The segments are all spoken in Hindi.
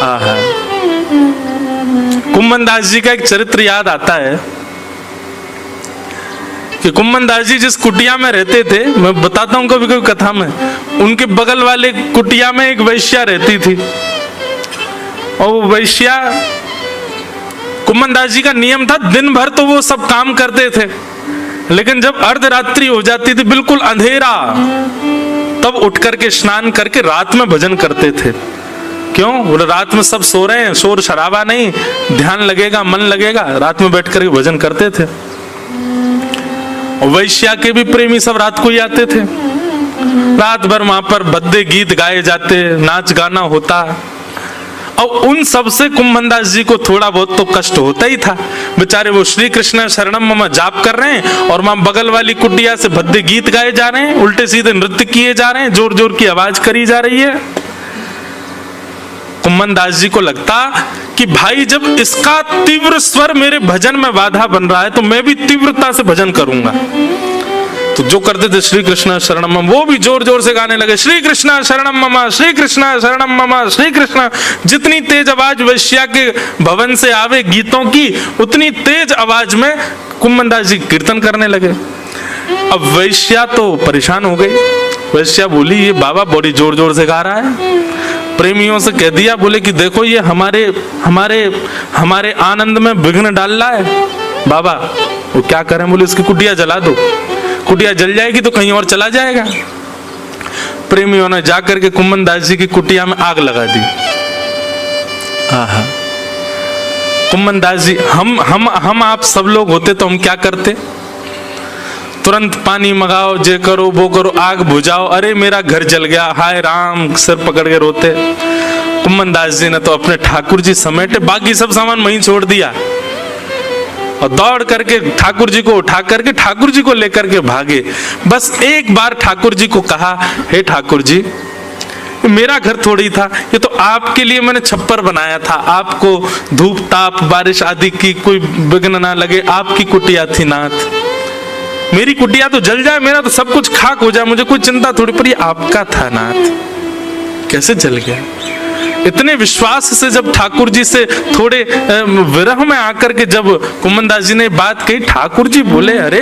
आहा, कुम्मन दास जी का एक चरित्र याद आता है कि कुम्मन दास जी जिस कुटिया में रहते थे, मैं बताता हूं कभी कभी कथा में, उनके बगल वाले कुटिया में एक वैश्या रहती थी। और वो वैश्या, कुम्मन दास जी का नियम था दिन भर तो वो सब काम करते थे, लेकिन जब अर्धरात्रि हो जाती थी, बिल्कुल अंधेरा, तब उठ करके स्नान करके रात में भजन करते थे। क्यों? बोले रात में सब सो रहे हैं, शोर शराबा नहीं, ध्यान लगेगा, मन लगेगा, रात में बैठ करके भजन करते थे। और वैश्या के भी प्रेमी सब रात को ही आते थे, रात भर वहां पर भद्दे गीत गाए जाते, नाच गाना होता। और उन सब से कुम्मन दास जी को थोड़ा बहुत तो कष्ट होता ही था। बेचारे वो श्री कृष्ण शरणम मम जाप कर रहे हैं और वहां बगल वाली कुटिया से भद्दे गीत गाए जा रहे हैं, उल्टे सीधे नृत्य किए जा रहे हैं, जोर जोर की आवाज करी जा रही है। कुम्मन दास जी को लगता कि भाई जब इसका तीव्र स्वर मेरे भजन में बाधा बन रहा है तो मैं भी तीव्रता से भजन करूंगा। तो जो करते थे श्री कृष्ण शरणम मम, वो भी जोर जोर से गाने लगे, श्री कृष्ण शरणम मम, श्री कृष्ण शरणम मम, श्री कृष्ण। जितनी तेज आवाज वैश्या के भवन से आवे गीतों की, उतनी तेज आवाज में कुम्मन दास जी कीर्तन करने लगे। अब वैश्या तो परेशान हो गई। वैश्या बोली, ये बाबा बड़ी जोर जोर से गा रहा है। प्रेमियों से कह दिया, बोले कि देखो ये हमारे हमारे हमारे आनंद में विघ्न डाल रहा है। बाबा वो क्या करें? बोले इसकी कुटिया जला दो, कुटिया जल जाएगी तो कहीं और चला जाएगा। प्रेमियों ने जाकर के कुम्मन दास जी की कुटिया में आग लगा दी। आहा, कुम्मन दास जी, हम आप सब लोग होते तो हम क्या करते? तुरंत पानी मंगाओ, जे करो वो करो, आग बुझाओ, अरे मेरा घर जल गया, हाय राम, सिर पकड़ के रोते। कुम्मन दास जी ने तो अपने ठाकुर जी समेटे, बाकी सब सामान वहीं छोड़ दिया और दौड़ करके ठाकुर जी को उठा करके ठाकुर जी को लेकर के भागे। बस एक बार ठाकुर जी को कहा, हे ठाकुर जी, मेरा घर थोड़ी था, ये तो आपके लिए मैंने छप्पर बनाया था, आपको धूप ताप बारिश आदि की कोई विघ्न ना लगे, आपकी कुटिया थी नाथ। मेरी कुटिया तो जल जाए, मेरा तो सब कुछ खाक हो जाए, मुझे कोई चिंता थोड़ी, पर ये आपका था नाथ, कैसे जल गया? इतने विश्वास से जब ठाकुर जी से थोड़े विरह में आकर के जब कुम्मन दास जी ने बात कही, ठाकुर जी बोले, अरे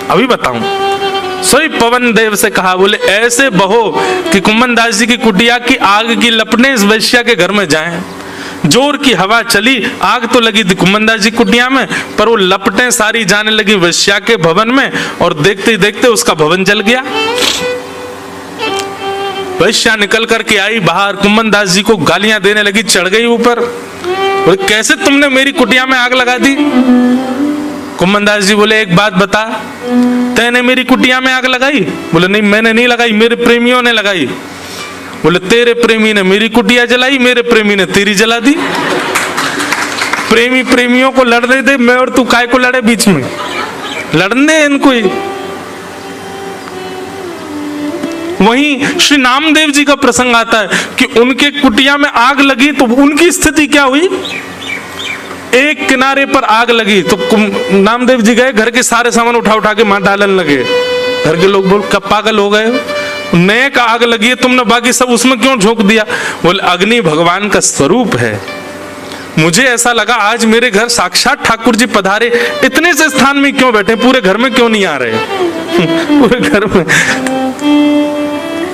अभी बताऊं। सोई पवन देव से कहा, बोले ऐसे बहो कि कुम्मन दास जी की कुटिया की आग की लपटें इस वैश्या के घर में जाएं। जोर की हवा चली, आग तो लगी थी कुम्मन दास जी कुटिया में, पर वो लपटें सारी जाने लगी वैश्या के भवन में, और देखते ही देखते उसका भवन जल गया। वैश्या निकल करके आई बाहर, कुम्मन दास जी को गालियां देने लगी, चढ़ गई ऊपर, बोले कैसे तुमने मेरी कुटिया में आग लगा दी? कुम्मन दास जी बोले, एक बात बता, तैने मेरी कुटिया में आग लगाई? बोले नहीं, मैंने नहीं लगाई, मेरे प्रेमियों ने लगाई। बोले तेरे प्रेमी ने मेरी कुटिया जलाई, मेरे प्रेमी ने तेरी जला दी। प्रेमी प्रेमियों को लड़ने दे, मैं और तू काय को लड़े बीच में? लड़ने इनको ही। वहीं श्री नामदेव जी का प्रसंग आता है कि उनके कुटिया में आग लगी तो उनकी स्थिति क्या हुई? एक किनारे पर आग लगी तो नामदेव जी गए, घर के सारे सामान उठा उठा के मां डालने लगे। घर के लोग बोल, कब पागल हो गए? नए का आग लगी है, तुमने बाकी सब उसमें क्यों झोंक दिया? बोले अग्नि भगवान का स्वरूप है। मुझे ऐसा लगा आज मेरे घर साक्षात ठाकुर जी पधारे, इतने से स्थान में क्यों बैठे, पूरे घर में क्यों नहीं आ रहे? पूरे घर में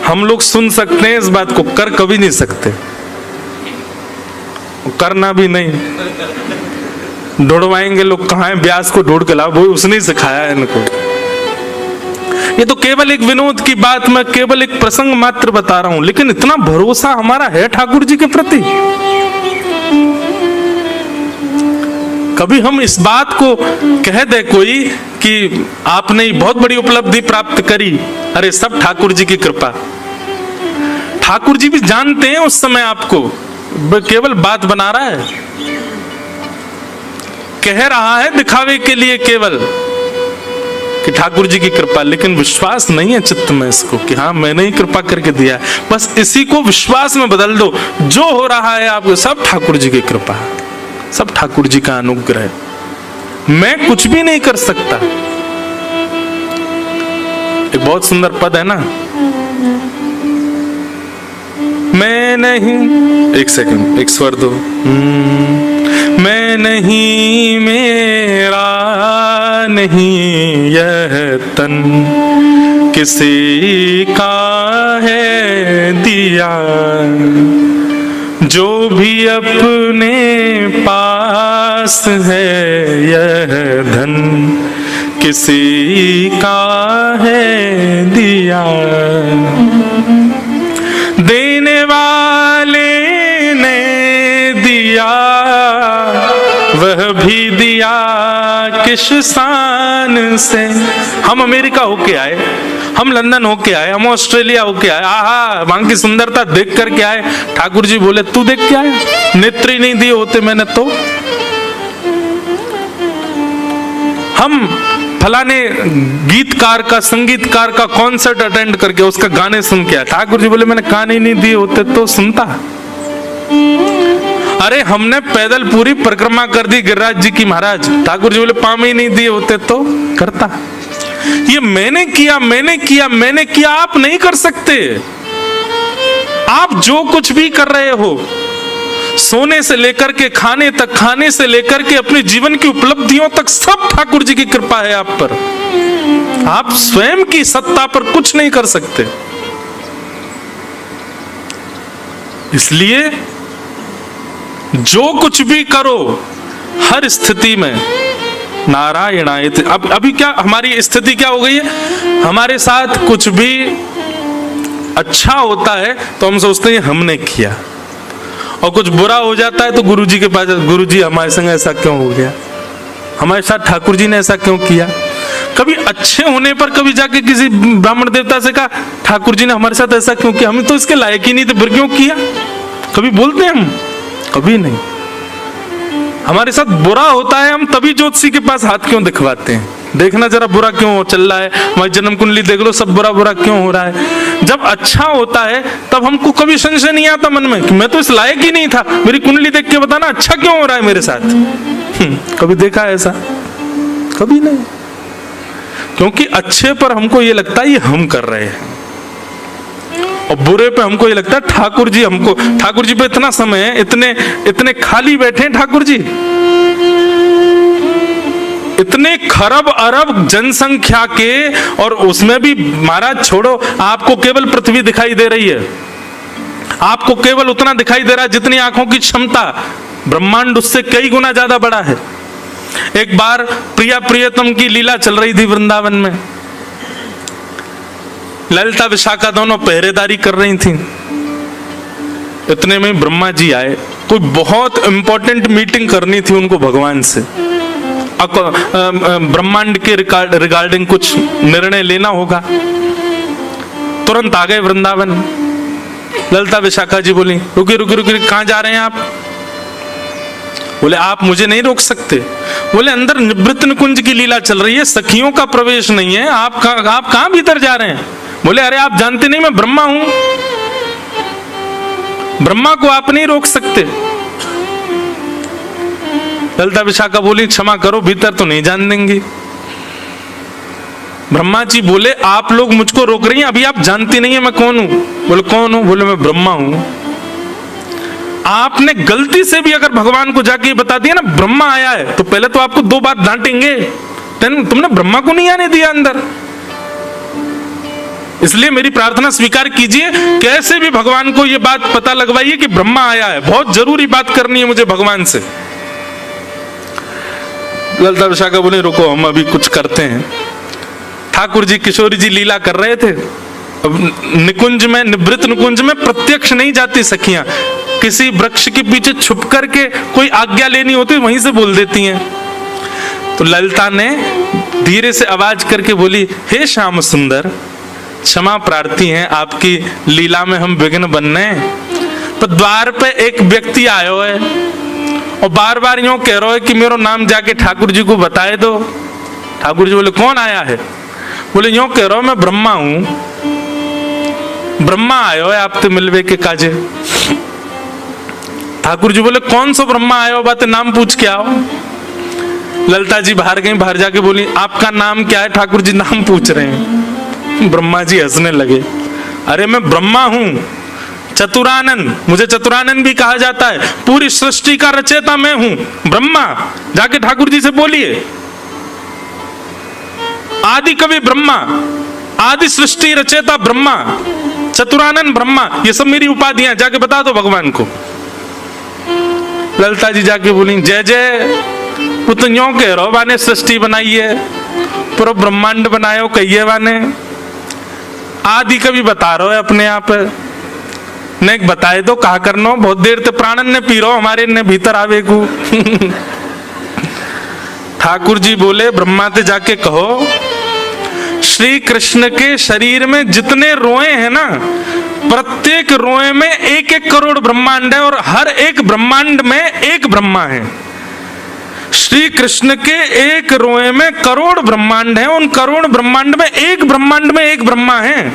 हम लोग सुन सकते हैं इस बात को, कर कभी नहीं सकते, करना भी नहीं। ढूंढवाएंगे लोग, कहाँ है व्यास को ढूंढ के लाओ, वो उसने सिखाया है इनको। ये तो केवल एक विनोद की बात, मैं केवल एक प्रसंग मात्र बता रहा हूं, लेकिन इतना भरोसा हमारा है ठाकुर जी के प्रति। कभी हम इस बात को कह दे कोई कि आपने बहुत बड़ी उपलब्धि प्राप्त करी, अरे सब ठाकुर जी की कृपा। ठाकुर जी भी जानते हैं उस समय आपको, केवल बात बना रहा है, कह रहा है दिखावे के लिए केवल कि ठाकुर जी की कृपा, लेकिन विश्वास नहीं है चित्त में इसको कि हाँ मैंने ही कृपा करके दिया। बस इसी को विश्वास में बदल दो, जो हो रहा है आपको सब ठाकुर जी की कृपा, सब ठाकुर जी का अनुग्रह, मैं कुछ भी नहीं कर सकता। एक बहुत सुंदर पद है ना, मैं नहीं, एक सेकंड, एक स्वर दो। मैं नहीं, मेरा नहीं यह तन, किसी का है दिया, जो भी अपने पास है यह धन, किसी का है दिया। देने वाले ने दिया, वह भी दिया किस शान से। हम अमेरिका होके आए, हम लंदन होके आए, हम ऑस्ट्रेलिया होके आए, आहा वहां की सुंदरता देख करके आए। ठाकुर जी बोले तू देख के आया, नेत्र ही नहीं दिए होते मैंने तो। हम फलाने गीतकार का, संगीतकार का कॉन्सर्ट अटेंड करके उसका गाने सुन के आया। ठाकुर जी बोले मैंने कान ही नहीं दिए होते तो सुनता। अरे हमने पैदल पूरी परिक्रमा कर दी गिरिराज जी की महाराज, ठाकुर जी बोले पाँव ही नहीं दिए होते तो करता। ये मैंने किया, मैंने किया, मैंने किया, आप नहीं कर सकते। आप जो कुछ भी कर रहे हो, सोने से लेकर के खाने तक, खाने से लेकर के अपने जीवन की उपलब्धियों तक, सब ठाकुर जी की कृपा है आप पर। आप स्वयं की सत्ता पर कुछ नहीं कर सकते। इसलिए जो कुछ भी करो हर स्थिति में नारायणाय। अब अभी क्या हमारी स्थिति क्या हो गई है, हमारे साथ कुछ भी अच्छा होता है तो हम सोचते हैं हमने किया, और कुछ बुरा हो जाता है तो गुरुजी के पास, गुरुजी हमारे संग ऐसा क्यों हो गया, हमारे साथ ठाकुर जी ने ऐसा क्यों किया। कभी अच्छे होने पर कभी जाके किसी ब्राह्मण देवता से कहा ठाकुर जी ने हमारे साथ ऐसा क्यों किया, हम तो इसके लायक ही नहीं थे, फिर क्यों किया, कभी बोलते हैं हम? कभी नहीं। हमारे साथ बुरा होता है हम तभी ज्योतिषी के पास हाथ क्यों दिखवाते हैं, देखना जरा बुरा क्यों चल रहा है, हमारी जन्म कुंडली देख लो, सब बुरा बुरा क्यों हो रहा है। जब अच्छा होता है तब हमको कभी संशय नहीं आता मन में कि मैं तो इस लायक ही नहीं था, मेरी कुंडली देख के बताना अच्छा क्यों हो रहा है मेरे साथ। कभी देखा है ऐसा? कभी नहीं। क्योंकि अच्छे पर हमको ये लगता है ये हम कर रहे हैं, और बुरे पे हमको ये लगता है ठाकुर जी हमको, ठाकुर जी पे इतना समय है, इतने इतने खाली बैठे हैं ठाकुर जी, इतने खरब अरब जनसंख्या के, और उसमें भी महाराज छोड़ो, आपको केवल पृथ्वी दिखाई दे रही है, आपको केवल उतना दिखाई दे रहा है जितनी आंखों की क्षमता, ब्रह्मांड उससे कई गुना ज्यादा बड़ा है। एक बार प्रिया प्रियतम की लीला चल रही थी वृंदावन में, ललिता विशाखा दोनों पहरेदारी कर रही थी। इतने में ब्रह्मा जी आए, कोई बहुत इंपॉर्टेंट मीटिंग करनी थी उनको भगवान से, ब्रह्मांड के रिगार्डिंग कुछ निर्णय लेना होगा। तुरंत आ गए वृंदावन। ललिता विशाखा जी बोली रुकिए रुकिए रुकिए, कहां जा रहे हैं आप? बोले आप मुझे नहीं रोक सकते। बोले अंदर निवृत्त निकुंज की लीला चल रही है, सखियों का प्रवेश नहीं है, आप कहां भीतर जा रहे हैं? बोले अरे आप जानते नहीं मैं ब्रह्मा हूं, ब्रह्मा को आप नहीं रोक सकते। ललिता विशाखा बोली क्षमा करो, भीतर तो नहीं जान देंगी। ब्रह्मा जी बोले आप लोग मुझको रोक रही हैं, अभी आप जानती नहीं है मैं कौन हूं। बोले कौन हूं? बोले मैं ब्रह्मा हूं। आपने गलती से भी अगर भगवान को जाके बता दिया ना ब्रह्मा आया है, तो पहले तो आपको 2 बात डांटेंगे, तुमने ब्रह्मा को नहीं आने दिया अंदर। इसलिए मेरी प्रार्थना स्वीकार कीजिए, कैसे भी भगवान को यह बात पता लगवाइए कि ब्रह्मा आया है, बहुत जरूरी बात करनी है मुझे भगवान से। ललिता विशाखा बोले रुको हम अभी कुछ करते हैं। ठाकुर जी किशोरी जी लीला कर रहे थे, अब निकुंज में, निवृत्त निकुंज में प्रत्यक्ष नहीं जाती सखियां, किसी वृक्ष के पीछे छुप करके कोई आज्ञा लेनी होती वहीं से बोल देती हैं। तो ललिता ने धीरे से आवाज करके बोली हे श्याम सुंदर, क्षमा प्रार्थी हैं, आपकी लीला में हम विघ्न बनने। तो द्वार पे एक व्यक्ति आयो है और बार बार यूं कह रहा है कि मेरा नाम जाके ठाकुर जी को बताए दो। ठाकुर जी बोले कौन आया है? बोले यूं कह रहा हूं मैं ब्रह्मा हूं, ब्रह्मा आयो है आपसे मिलवे के काजे। ठाकुर जी बोले कौन सा ब्रह्मा आयो, बात नाम पूछ के आओ। ललिता जी बाहर गई, बाहर जाके बोली आपका नाम क्या है? ठाकुर जी नाम पूछ रहे हैं। ब्रह्मा जी हंसने लगे, अरे मैं ब्रह्मा हूं, चतुरानन, मुझे चतुरानन भी कहा जाता है। पूरी सृष्टि का रचयिता मैं हूं, ब्रह्मा। जाके ठाकुर जी से बोलिए, आदि कवि ब्रह्मा, आदि सृष्टि रचयिता ब्रह्मा, चतुरानन ब्रह्मा, ये सब मेरी उपाधियां, जाके बता दो भगवान को। ललिता जी जाके बोली, जय जय, वो तो यूं कह रहो बाने सृष्टि बनाई है, पूरा ब्रह्मांड बनायो कहिए बाने, आदि कवि बता रहे हो अपने आप ने, बताए दो कहा करनो, बहुत देर तक प्राणन ने पी रहो हमारे ने भीतर आवे को। ठाकुर जी बोले, ब्रह्मा ते जाके कहो, श्री कृष्ण के शरीर में जितने रोए हैं ना, प्रत्येक रोए में 1-1 करोड़ ब्रह्मांड है और हर एक ब्रह्मांड में एक ब्रह्मा है। श्री कृष्ण के एक रोए में करोड़ ब्रह्मांड है, उन करोड़ ब्रह्मांड में एक ब्रह्मांड में एक ब्रह्मा है।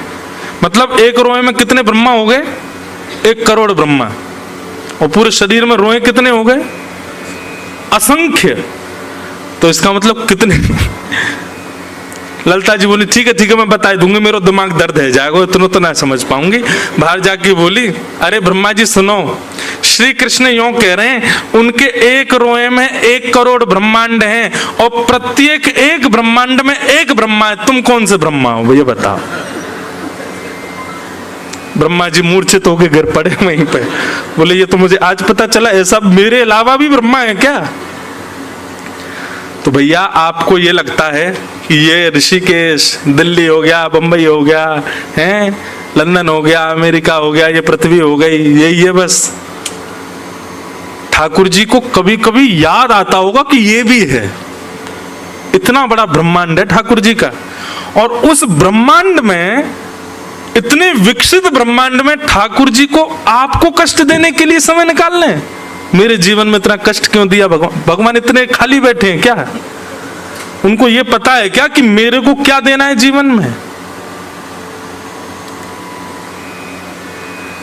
मतलब एक रोए में कितने ब्रह्मा हो गए? 1 करोड़ ब्रह्मा। और पूरे शरीर में रोए कितने हो गए? असंख्य। तो इसका मतलब कितने? ललिता जी बोली, ठीक है मैं बता दूंगी, मेरा दिमाग दर्द है जाएगा, इतना तो ना समझ पाऊंगी। बाहर जाके बोली, अरे ब्रह्मा जी सुनो, श्री कृष्ण यूं कह रहे हैं, उनके एक रोए में 1 करोड़ ब्रह्मांड हैं और प्रत्येक एक ब्रह्मांड में एक ब्रह्मा है। तुम कौन से ब्रह्मा हो ये बताओ। ब्रह्मा जी मूर्छित होके गिर पड़े वहीं पे, बोले ये तो मुझे आज पता चला, ऐसा मेरे अलावा भी ब्रह्मा है क्या? तो भैया आपको ये लगता है कि ये ऋषिकेश, दिल्ली हो गया, बंबई हो गया, हैं लंदन हो गया, अमेरिका हो गया, ये पृथ्वी हो गई, यही है बस। ठाकुर जी को कभी कभी याद आता होगा कि ये भी है, इतना बड़ा ब्रह्मांड है ठाकुर जी का। और उस ब्रह्मांड में, इतने विकसित ब्रह्मांड में ठाकुर जी को आपको कष्ट देने के लिए समय निकाल लें। मेरे जीवन में इतना कष्ट क्यों दिया भगवान? भगवान इतने खाली बैठे हैं क्या? उनको ये पता है क्या कि मेरे को क्या देना है जीवन में?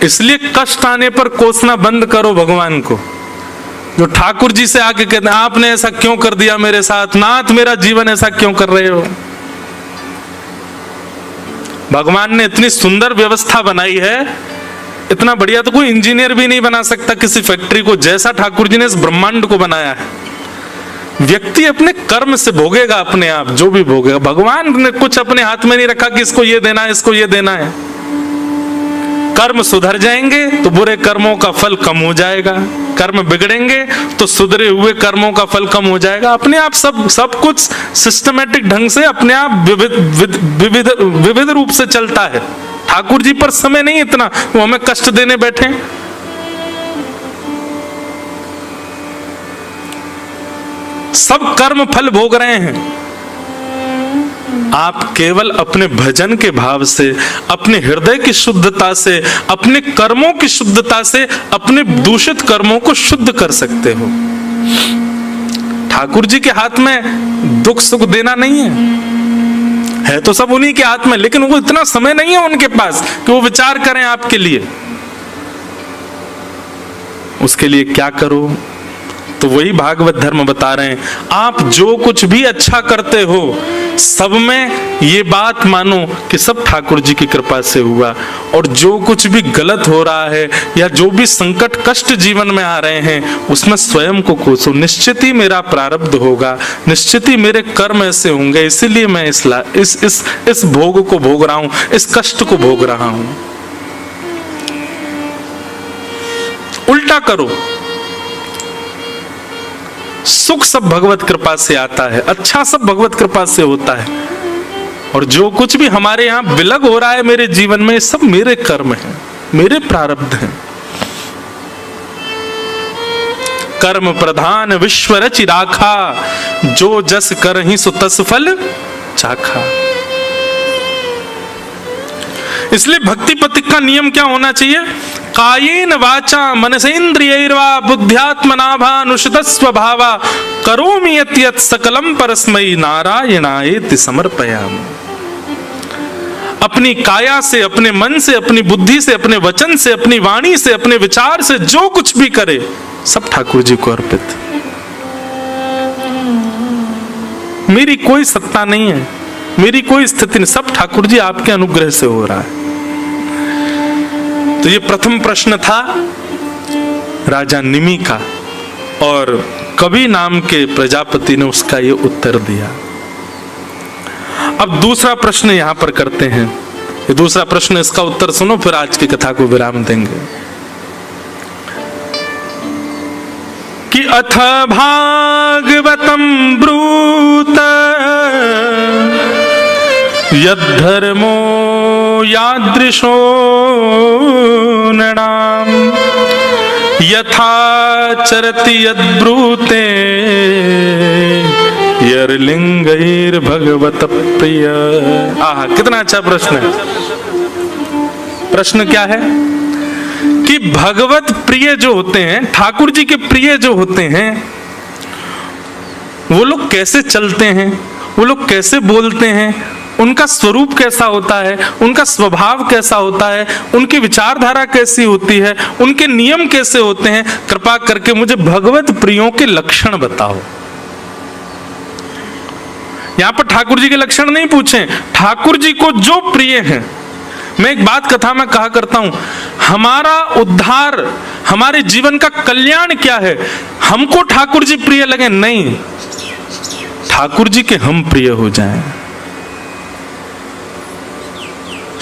इसलिए कष्ट आने पर कोसना बंद करो भगवान को। जो ठाकुर जी से आके कहते हैं, आपने ऐसा क्यों कर दिया मेरे साथ, नाथ मेरा जीवन ऐसा क्यों कर रहे हो? भगवान ने इतनी सुंदर व्यवस्था बनाई है, इतना बढ़िया तो कोई इंजीनियर भी नहीं बना सकता किसी फैक्ट्री को, जैसा ठाकुर जी ने इस ब्रह्मांड को बनाया है। व्यक्ति अपने कर्म से भोगेगा अपने आप, जो भी भोगेगा। भगवान ने कुछ अपने हाथ में नहीं रखा कि इसको ये देना है, इसको ये देना है। कर्म सुधर जाएंगे तो बुरे कर्मों का फल कम हो जाएगा, कर्म बिगड़ेंगे तो सुधरे हुए कर्मों का फल कम हो जाएगा। अपने आप सब कुछ सिस्टमेटिक ढंग से अपने आप विविध रूप से चलता है। ठाकुर जी पर समय नहीं इतना वो हमें कष्ट देने बैठे। सब कर्म फल भोग रहे हैं। आप केवल अपने भजन के भाव से, अपने हृदय की शुद्धता से, अपने कर्मों की शुद्धता से अपने दूषित कर्मों को शुद्ध कर सकते हो। ठाकुर जी के हाथ में दुख सुख देना नहीं है तो सब उन्हीं के हाथ में, लेकिन वो इतना समय नहीं है उनके पास कि वो विचार करें आपके लिए। उसके लिए क्या करो? तो वही भागवत धर्म बता रहे हैं, आप जो कुछ भी अच्छा करते हो सब में ये बात मानो कि सब ठाकुर जी की कृपा से हुआ, और जो कुछ भी गलत हो रहा है या जो भी संकट कष्ट जीवन में आ रहे हैं उसमें स्वयं को कोसो। निश्चित ही मेरा प्रारब्ध होगा, निश्चित ही मेरे कर्म ऐसे होंगे, इसीलिए मैं इस भोग को भोग रहा हूं, इस कष्ट को भोग रहा हूं। उल्टा करो। सुख सब भगवत कृपा से आता है, अच्छा सब भगवत कृपा से होता है, और जो कुछ भी हमारे यहां विलग हो रहा है मेरे जीवन में, सब मेरे कर्म हैं, मेरे प्रारब्ध हैं। कर्म प्रधान विश्व रचि राखा, जो जस करहि सो तस फल चाखा। इसलिए भक्ति पथिक का नियम क्या होना चाहिए? कायेन वाचा मनसेन्द्रियैर्वा बुद्ध्यात्मनाभानुषितस्व भावा करोमि यत् यत् सकलम परस्मै नारायणायेति समर्पयामि। अपनी काया से, अपने मन से, अपनी बुद्धि से, अपने वचन से, अपनी वाणी से, अपने विचार से जो कुछ भी करे सब ठाकुर जी को अर्पित। मेरी कोई सत्ता नहीं है, मेरी कोई स्थिति नहीं, सब ठाकुर जी आपके अनुग्रह से हो रहा है। तो ये प्रथम प्रश्न था राजा निमि का, और कवि नाम के प्रजापति ने उसका ये उत्तर दिया। अब दूसरा प्रश्न यहां पर करते हैं। ये दूसरा प्रश्न, इसका उत्तर सुनो, फिर आज की कथा को विराम देंगे। कि अथ भागवतम ब्रूत यद्धर्मो यादृशो नृणाम यथा चरति यद्ब्रूते यर्लिंगैर भगवत प्रिय। आहा, कितना अच्छा प्रश्न है। प्रश्न क्या है कि भगवत प्रिय जो होते हैं, ठाकुर जी के प्रिय जो होते हैं, वो लोग कैसे चलते हैं, वो लोग कैसे बोलते हैं, उनका स्वरूप कैसा होता है, उनका स्वभाव कैसा होता है, उनकी विचारधारा कैसी होती है, उनके नियम कैसे होते हैं, कृपा करके मुझे भगवत प्रियों के लक्षण बताओ। यहां पर ठाकुर जी के लक्षण नहीं पूछे, ठाकुर जी को जो प्रिय है। मैं एक बात कथा में कहा करता हूं, हमारा उद्धार, हमारे जीवन का कल्याण क्या है? हमको ठाकुर जी प्रिय लगे नहीं, ठाकुर जी के हम प्रिय हो जाएं।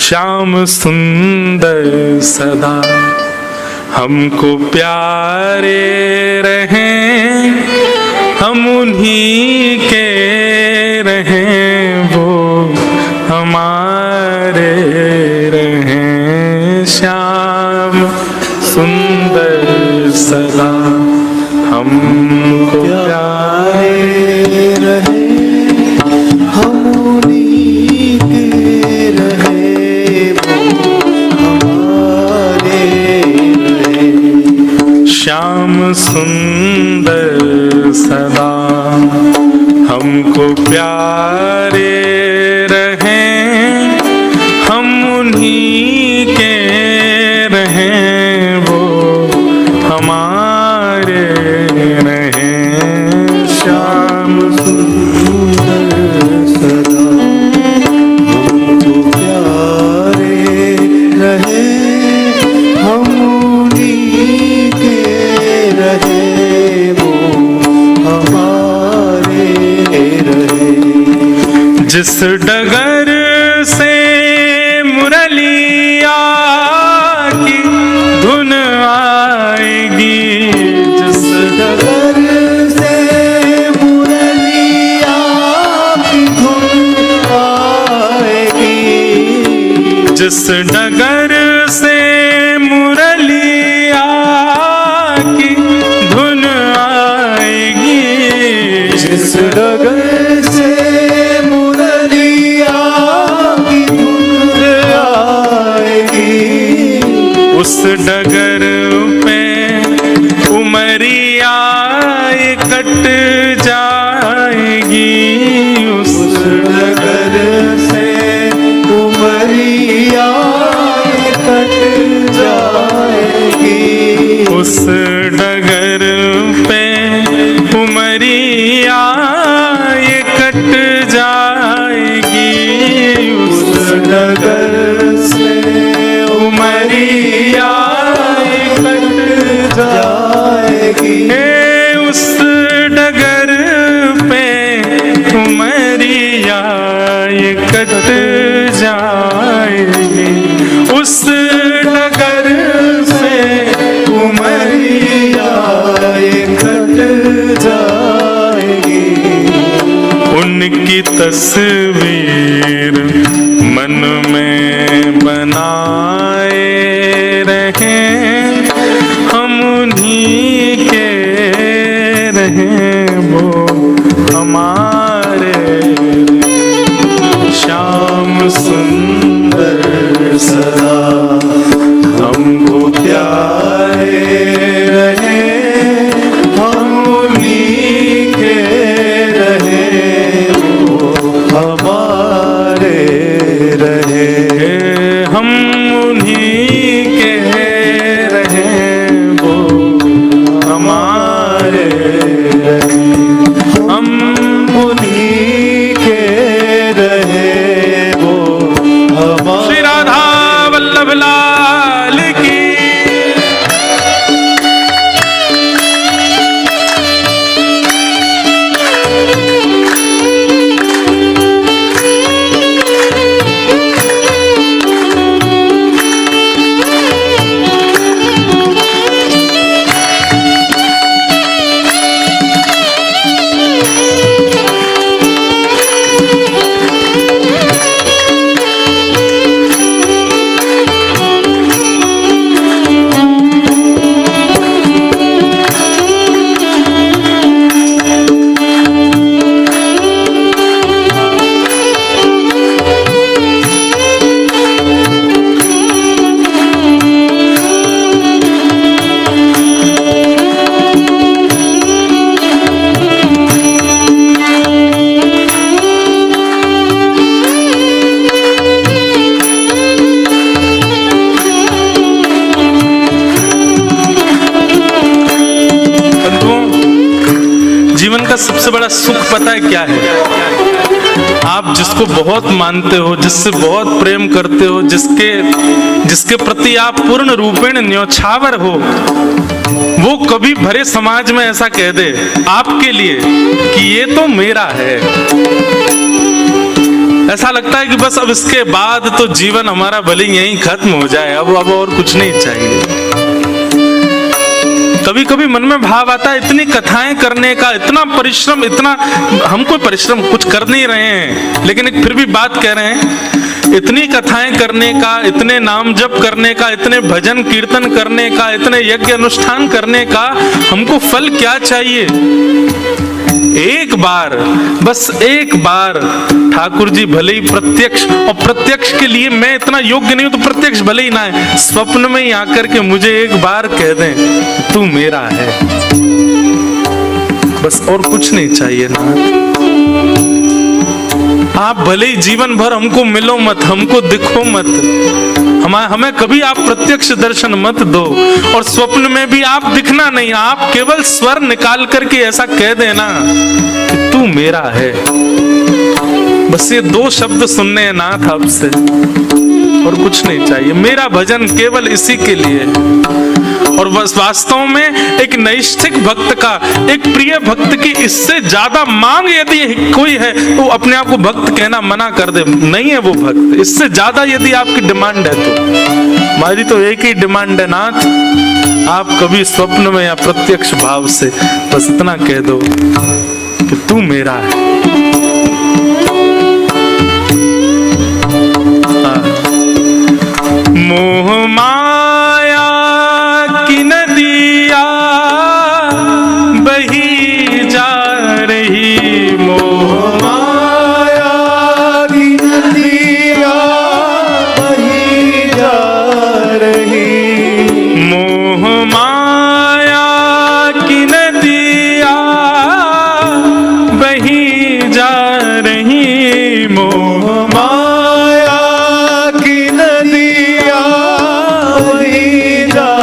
श्याम सुंदर सदा हमको प्यारे रहें, हम उन्हीं के रहें, वो हमारे रहें। श्याम सुंदर सदा हमको प्यारे रहें, हम उन्हीं के रहें, वो हमारे रहें। श्याम सुंदर सदा हमको प्यारे रहें, हम उन्हीं के रहें, वो हमारे रहें। श्याम सुंदर सदा हमको प्यारे रहें, हम उन्हीं के रहें, वो हमारे रहें। जिस डगर से मुरलिया की धुन आएगी, जिस डगर से मुरलिया की धुन आएगी, जिस डगर से मुरलिया की धुन आएगी, जिस डगर से मुरलिया की धुन आएगी, उस डगर पे उमरिया कट जाएगी, उस डगर से उमरिया कट जाएगी, उस डगर पे उमरिया कट जाएगी, उस डगर से उमरिया कट जाएगी, उस डगर पे उमरिया कट जाएगी, उस डगर से उमरिया कट जाएगी। उनकी तस्वीर मन में बनाए रहें, हम उन्हीं के रहें, वो हमारे। श्याम सुंदर सदा हमको प्यारे रहें, हम उन्हीं के रहें, वो हमारे रहें। सबसे बड़ा सुख पता है क्या है? आप जिसको बहुत मानते हो, जिससे बहुत प्रेम करते हो, जिसके प्रति आप पूर्ण रूपेण न्योछावर हो, वो कभी भरे समाज में ऐसा कह दे आपके लिए कि ये तो मेरा है, ऐसा लगता है कि बस अब इसके बाद तो जीवन हमारा भले यहीं खत्म हो जाए, अब और कुछ नहीं चाहिए। कभी कभी मन में भाव आता है, इतनी कथाएं करने का, इतना परिश्रम, इतना हम कोई परिश्रम कुछ कर नहीं रहे हैं, लेकिन एक फिर भी बात कह रहे हैं, इतनी कथाएं करने का, इतने नाम जप करने का, इतने भजन कीर्तन करने का, इतने यज्ञ अनुष्ठान करने का हमको फल क्या चाहिए? एक बार, बस एक बार ठाकुर जी भले ही प्रत्यक्ष, और प्रत्यक्ष के लिए मैं इतना योग्य नहीं हूं तो प्रत्यक्ष भले ही ना है, स्वप्न में ही आकर के मुझे एक बार कह दें तू मेरा है, बस और कुछ नहीं चाहिए ना। आप भले ही जीवन भर हमको मिलो मत, हमको दिखो मत, हमें कभी आप प्रत्यक्ष दर्शन मत दो, और स्वप्न में भी आप दिखना नहीं, आप केवल स्वर निकाल करके ऐसा कह देना कि तू मेरा है। बस ये 2 शब्द सुनने हैं नाथ आपसे, और कुछ नहीं चाहिए। मेरा भजन केवल इसी के लिए, और बस वास्तव में एक नैष्ठिक भक्त का, एक प्रिय भक्त की इससे ज्यादा मांग यदि कोई है तो अपने आप को भक्त कहना मना कर दे, नहीं है वो भक्त। इससे ज्यादा यदि आपकी डिमांड है तो हमारी तो एक ही डिमांड है नाथ, आप कभी स्वप्न में या प्रत्यक्ष भाव से बस इतना कह दो कि तू मेरा है। मोह माया की नदिया बही जा रही, मोह माया की नदिया बही जा रही, मोह माया की नदिया बही जा रही, मोह माया की नदिया बही जा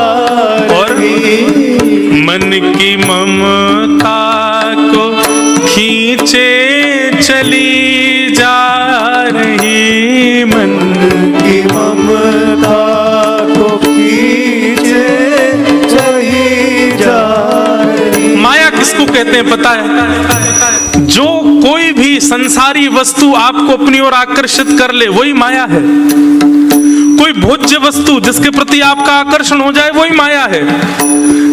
रही, मन की ममता को खींचे चली जा रही, मन की ममता को खींचे चली जा रही। माया किसको कहते हैं पता है? जो कोई भी संसारी वस्तु आपको अपनी ओर आकर्षित कर ले वही माया है। कोई भोज्य वस्तु जिसके प्रति आपका आकर्षण हो जाए वही माया है।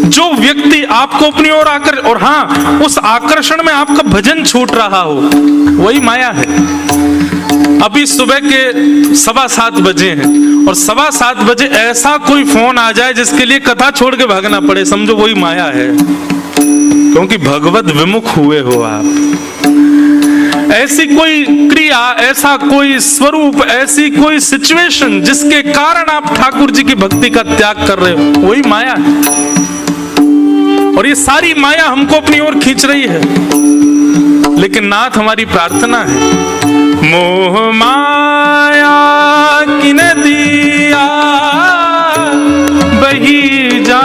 जो व्यक्ति आपको अपनी ओर और हाँ, उस आकर्षण में आपका भजन छूट रहा हो वही माया है। अभी सुबह के 7:15 बजे हैं, और 7:15 बजे ऐसा कोई फोन आ जाए जिसके लिए कथा छोड़ के भागना पड़े, समझो वही माया है, क्योंकि भगवत विमुख हुए हो आप। ऐसी कोई क्रिया, ऐसा कोई स्वरूप, ऐसी कोई सिचुएशन जिसके कारण आप ठाकुर जी की भक्ति का त्याग कर रहे हो वही माया है। और ये सारी माया हमको अपनी ओर खींच रही है, लेकिन नाथ हमारी प्रार्थना है, मोह माया की नदिया बही जा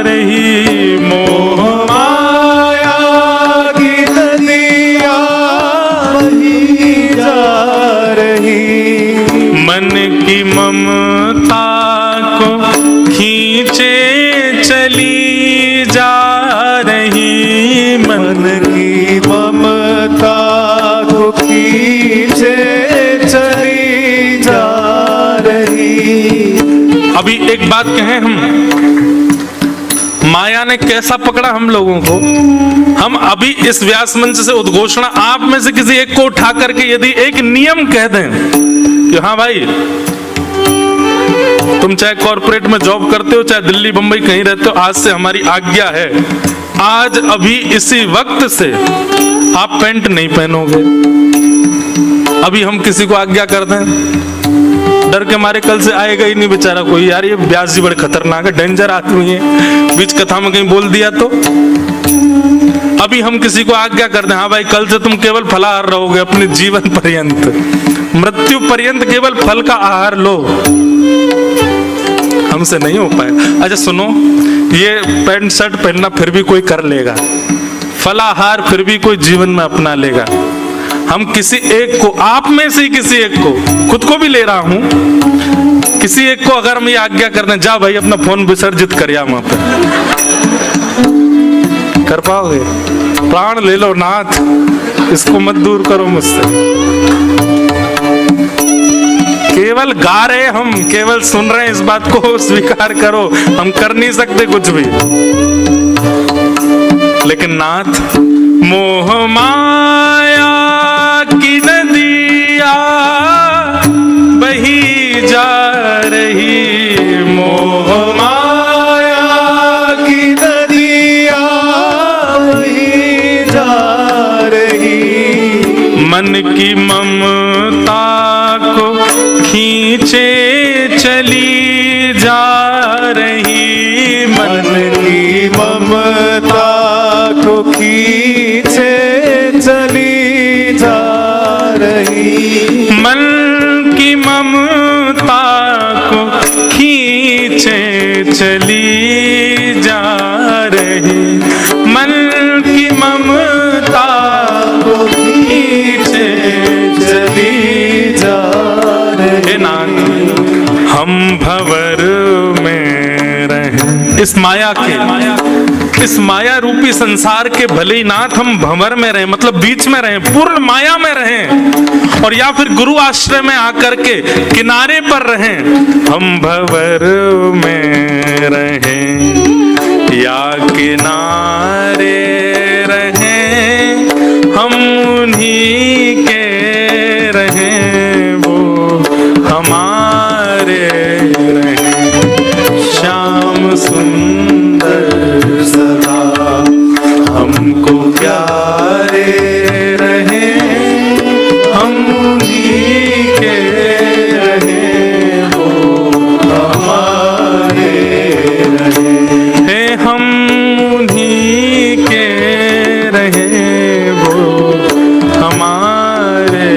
रही, मोह माया की नदिया बही जा रही, मन की ममता को खींचे चली जा रही, मन की ममता को खींचे चली जा रही। अभी एक बात कहें, हम माया ने कैसा पकड़ा हम लोगों को। हम अभी इस व्यास मंच से उद्घोषणा आप में से किसी एक को उठा करके यदि एक नियम कह दें कि हाँ भाई, तुम चाहे कॉर्पोरेट में जॉब करते हो, चाहे दिल्ली बंबई कहीं रहते हो, आज से हमारी आज्ञा है, आज अभी इसी वक्त से आप पैंट नहीं पहनोगे। अभी हम किसी को आज्ञा कर दें, डर के मारे कल से आएगा ही नहीं बेचारा कोई, यार ये व्यास जी बड़े खतरनाक है, डेंजर आदमी है, बीच कथा में कहीं बोल दिया तो। अभी हम किसी को आज्ञा कर दें, हाँ भाई कल से तुम केवल फलाहार रहोगे अपने जीवन पर्यंत, मृत्यु पर्यंत केवल फल का आहार लो, हमसे नहीं हो पाएगा। अच्छा सुनो, ये पैंट शर्ट पहनना फिर भी कोई कर लेगा, फलाहार फिर भी कोई जीवन में अपना लेगा। हम किसी एक को, आप में से ही किसी एक को, खुद को भी ले रहा हूं, किसी एक को अगर हम ये आज्ञा कर दें, जा भाई अपना फोन विसर्जित करिया वहां पे, कर पाओगे? प्राण ले लो नाथ, इसको मत दूर करो मुझसे। केवल गा रहे, हम केवल सुन रहे हैं, इस बात को स्वीकार करो, हम कर नहीं सकते कुछ भी। लेकिन नाथ, मोह माया की नदिया बही जा रही, मोह माया की नदिया बही जा रही, मन की ममता को खींचे चली जा रही, मन की ममता को खींचे चली जा रही, मन की ममता को खींचे चली जा रही, मन की ममता को खींचे चली जा रही। हे नाथ, हम भंवर में रहें, इस माया के, इस माया रूपी संसार के, भले ही नाथ हम भंवर में रहें, मतलब बीच में रहें, पूर्ण माया में रहें, और या फिर गुरु आश्रय में आकर के किनारे पर रहें, हम भंवर में रहें या किनारे रहें, हम उन्हीं के रहें, वो हमारे रहें। श्याम सुंदर सदा हमको प्यारे रहे, हम उन्हीं के रहे, वो हमारे रहे। है, हम उन्हीं के रहे, वो हमारे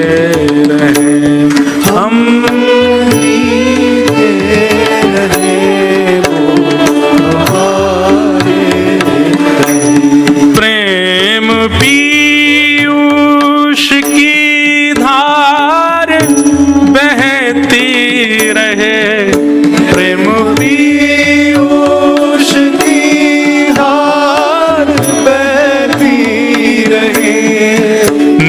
रहे, हम उन्हीं के रहे, वो हमारे रहे। प्रेम पीयूष की धार बहती रहे, प्रेम पीयूष की धार बहती रहे,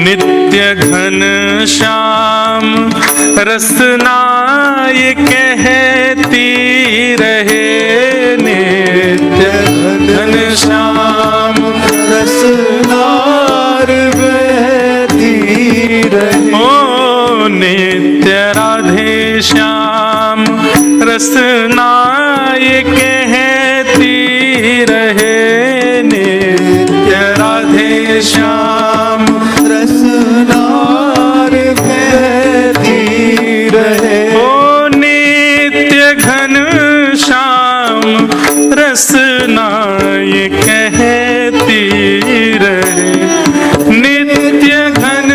नित्य घन श्याम रसना ये कहती रहे, नित्य घन श्याम रसनार बहती रहे। ओ नित्य राधे श्याम रसना ये कहती रहे, नित्य राधे श्याम रसनार बहती रहे। ओ नित्य घन श्याम रसना ये कहती रहे, नित्य घन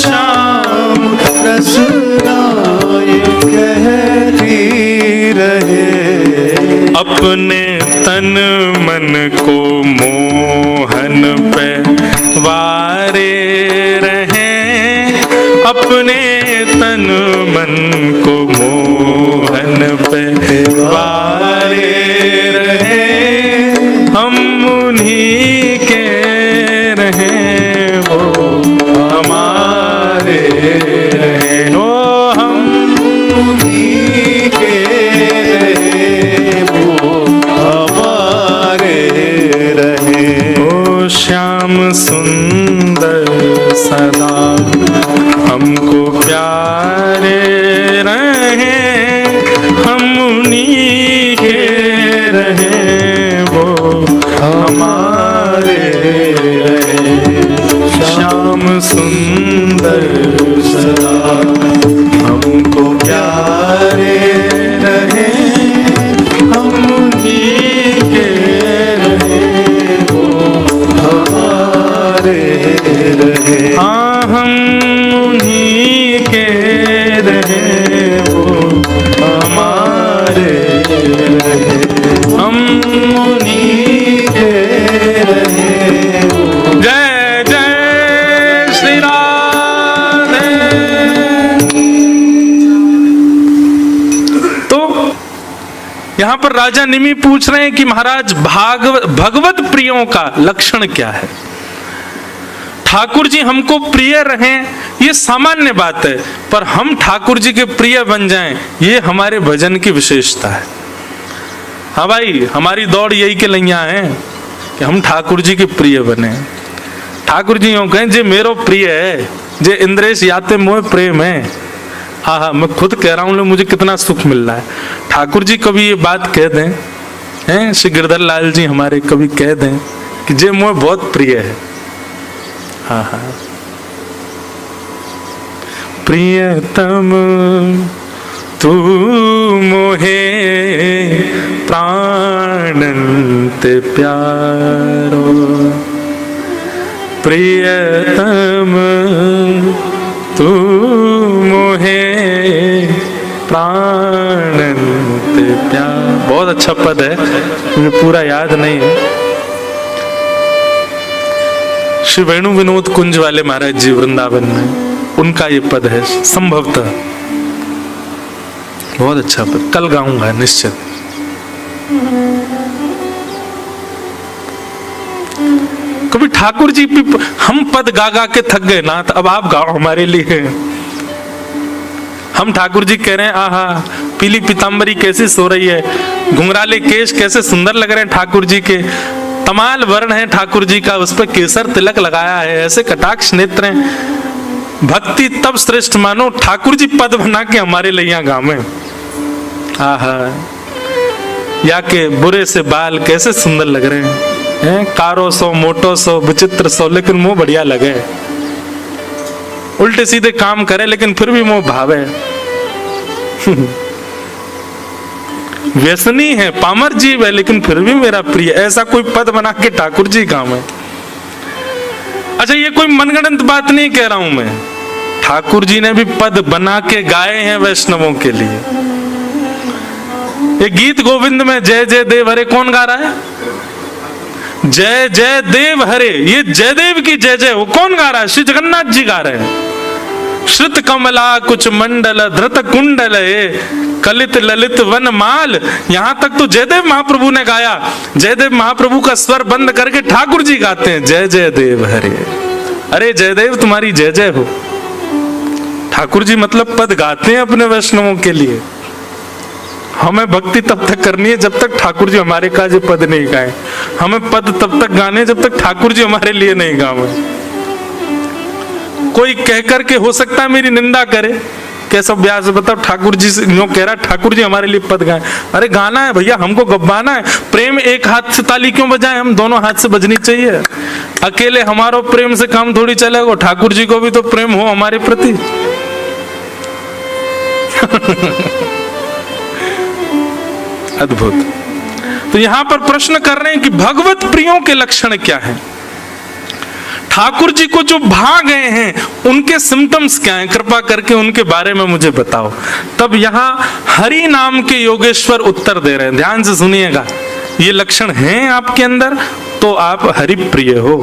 श्याम रसना ये कहती रहे। अपने तन मन को मोहन पे वारे रहें, अपने तन मन को मोहन पे वारे रहें, हम उन्हीं के रहें, वो हमारे रहें, ओ हम उन्हीं के रहे, वो हमारे रहे। ओ श्याम सुंदर सदा हमको प्यारे रहे, हम उन्हीं के रहे, वो हमारे रहे। श्याम सुंदर सदा हमको प्यारे रहे, हम उन्हीं के रहे, वो हमारे रहे। हाँ, हम उन्हीं के रहे, वो हमारे रहे, हम उन्हीं के रहे, वो यहां पर राजा निमि पूछ रहे हैं कि महाराज भगवत प्रियों का लक्षण क्या है। ठाकुर जी हमको प्रिय रहें ये सामान्य बात है, पर हम ठाकुर जी के प्रिय बन जाएं ये हमारे भजन की विशेषता है। हाँ भाई, हमारी दौड़ यही के लैया है कि हम ठाकुर जी के प्रिय बने। ठाकुर जी यूं कहें जे मेरो प्रिय है, जे इंद्रेश याते मोह प्रेम है। हाँ, मैं खुद कह रहा हूँ, मुझे कितना सुख मिल रहा है। ठाकुर जी कभी ये बात कह दें, हैं श्री गिरधर लाल जी हमारे कभी कह दें कि जे मोह बहुत प्रिय है। हाँ, प्रियतम तू मोहे प्राणंत प्यारो, प्रियतम तू मोहे प्राणंत प्यार। बहुत अच्छा पद है, मुझे पूरा याद नहीं है। श्री वेणु विनोद कुंज वाले महाराज जी वृंदावन में, उनका ये पद है संभवतः। बहुत अच्छा पद, कल गाऊंगा निश्चित। कभी ठाकुर जी हम पद गा गा के थक गए ना, तो अब आप गाओ हमारे लिए। हम ठाकुर जी कह रहे हैं, आहा पीली पीतांबरी कैसी सो रही है, घुंघराले केश कैसे सुंदर लग रहे हैं ठाकुर जी के, तमाल वर्ण है ठाकुर जी का, उस पर केसर तिलक लगाया है, ऐसे कटाक्ष नेत्र हैं। भक्ति तब श्रेष्ठ मानो ठाकुर जी पद बना के हमारे लिए यहाँ गावे। आहा, या के बुरे से बाल कैसे सुंदर लग रहे हैं, कारो सो मोटो सो विचित्र सो, लेकिन मुंह बढ़िया लगे। उल्टे सीधे काम करे लेकिन फिर भी मुंह भावे। व्यसनी है, पामर जीव है, लेकिन फिर भी मेरा प्रिय। ऐसा कोई पद बना के ठाकुर जी काम है। अच्छा, ये कोई मनगढ़ंत बात नहीं कह रहा हूं मैं, ठाकुर जी ने भी पद बना के गाए हैं वैष्णवों के लिए। ये गीत गोविंद में जय जय देव हरे कौन गा रहा है? जय जय देव हरे, ये जयदेव की जय जय वो कौन गा रहा है? श्री जगन्नाथ जी गा रहे हैं। श्रुत कमला कुछ मंडल धृत कुंडल कलित ललित वन माल, यहां तक तो जयदेव महाप्रभु ने गाया। जयदेव महाप्रभु का स्वर बंद करके ठाकुर जी गाते हैं जय जय देव हरे। अरे जयदेव तुम्हारी जय जय हो। ठाकुर जी मतलब पद गाते हैं अपने वैष्णवों के लिए। हमें भक्ति तब तक करनी है जब तक ठाकुर जी हमारे काजे पद नहीं गाए। हमें पद तब तक गाने जब तक ठाकुर जी हमारे लिए नहीं गावे। कोई कह करके हो सकता है मेरी निंदा करे, कैसा व्यास बताओ ठाकुर जी से यूं कह रहा ठाकुर जी हमारे लिए पद गाए। अरे गाना है भैया, हमको गब्बाना है। प्रेम एक हाथ से ताली क्यों बजाए, हम दोनों हाथ से बजनी चाहिए। अकेले हमारो प्रेम से काम थोड़ी चलेगा, ठाकुर जी को भी तो प्रेम हो हमारे प्रति। अद्भुत। तो यहां पर प्रश्न कर रहे हैं कि भगवत प्रियों के लक्षण क्या हैं। ठाकुर जी को जो भा गए हैं उनके सिम्टम्स क्या हैं, कृपा करके उनके बारे में मुझे बताओ। तब यहां हरि नाम के योगेश्वर उत्तर दे रहे हैं, ध्यान से सुनिएगा। ये लक्षण हैं आपके अंदर तो आप हरि प्रिय हो।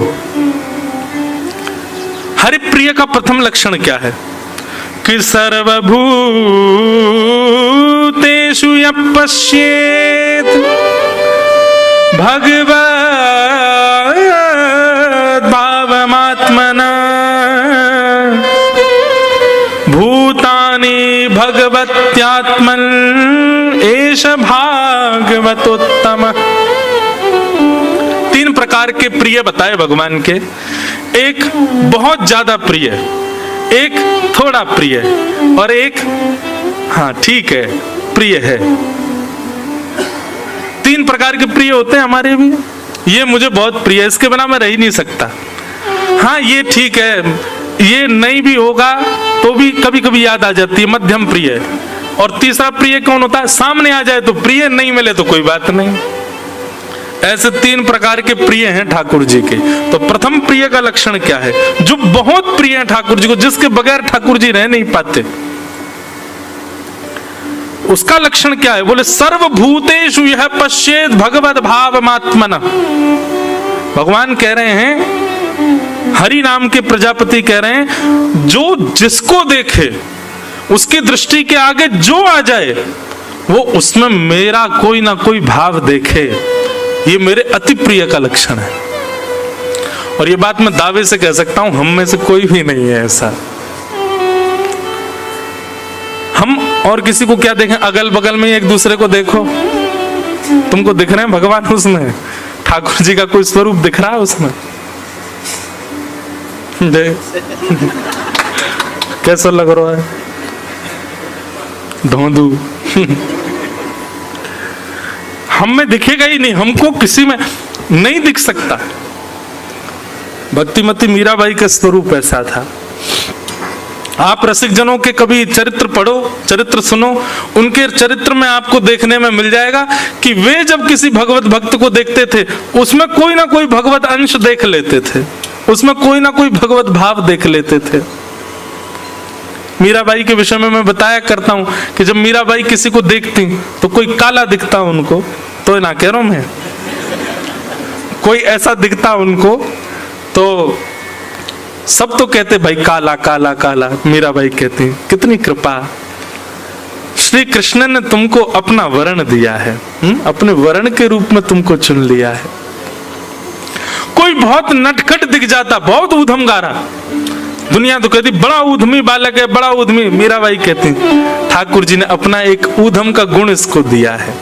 हरि प्रिय का प्रथम लक्षण क्या है कि सर्वभूतेषु यः पश्येत् भगवद्भावमात्मना भूतानि भगवत्यात्मन् एष भागवतोत्तमः। तीन प्रकार के प्रिय बताए भगवान के। एक बहुत ज्यादा प्रिय, एक थोड़ा प्रिय और एक हाँ ठीक है प्रिय है। तीन प्रकार के प्रिय होते हैं हमारे भी। ये मुझे बहुत प्रिय है, इसके बिना मैं रह ही नहीं सकता। हाँ ये ठीक है, ये नहीं भी होगा तो भी कभी कभी याद आ जाती है, मध्यम प्रिय। और तीसरा प्रिय कौन होता है? सामने आ जाए तो प्रिय, नहीं मिले तो कोई बात नहीं। ऐसे तीन प्रकार के प्रिय हैं ठाकुर जी के। तो प्रथम प्रिय का लक्षण क्या है? जो बहुत प्रिय है ठाकुर जी को, जिसके बगैर ठाकुर जी रह नहीं पाते। उसका लक्षण क्या है? बोले सर्वभूतेषु यः पश्येत् भगवद् भावमात्मनः। भगवान कह रहे हैं, हरि नाम के प्रजापति कह रहे हैं, जो जिसको देखे उसकी दृष्टि के आगे जो आ जाए वो उसमें मेरा कोई ना कोई भाव देखे, ये मेरे अति प्रिय का लक्षण है। और ये बात मैं दावे से कह सकता हूं, हम में से कोई भी नहीं है ऐसा। हम और किसी को क्या देखें, अगल बगल में एक दूसरे को देखो, तुमको दिख रहे हैं भगवान उसमें, ठाकुर जी का कोई स्वरूप दिख रहा है उसमें? कैसा लग रहा है? धोंधू हम में दिखेगा ही नहीं, हमको किसी में नहीं दिख सकता। भक्तिमती मीराबाई का स्वरूप ऐसा था। आप रसिक जनों के कभी चरित्र पढ़ो, चरित्र सुनो, उनके चरित्र में आपको देखने में मिल जाएगा कि वे जब किसी भगवत भक्त को देखते थे उसमें कोई ना कोई भगवत अंश देख लेते थे, उसमें कोई ना कोई भगवत भाव देख लेते थे। मीराबाई के विषय में मैं बताया करता हूं कि जब मीराबाई किसी को देखती तो कोई काला दिखता उनको, तो ना कह रहा हूं मैं, कोई ऐसा दिखता उनको तो सब तो कहते भाई काला काला काला। मीराबाई कहती कितनी कृपा, श्री कृष्ण ने तुमको अपना वर्ण दिया है, अपने वर्ण के रूप में तुमको चुन लिया है। कोई बहुत नटखट दिख जाता, बहुत ऊधम गारा, दुनिया तो कहती बड़ा ऊधमी बालक है, बड़ा ऊधमी। मीराबाई कहती ठाकुर जी ने अपना एक ऊधम का गुण इसको दिया है।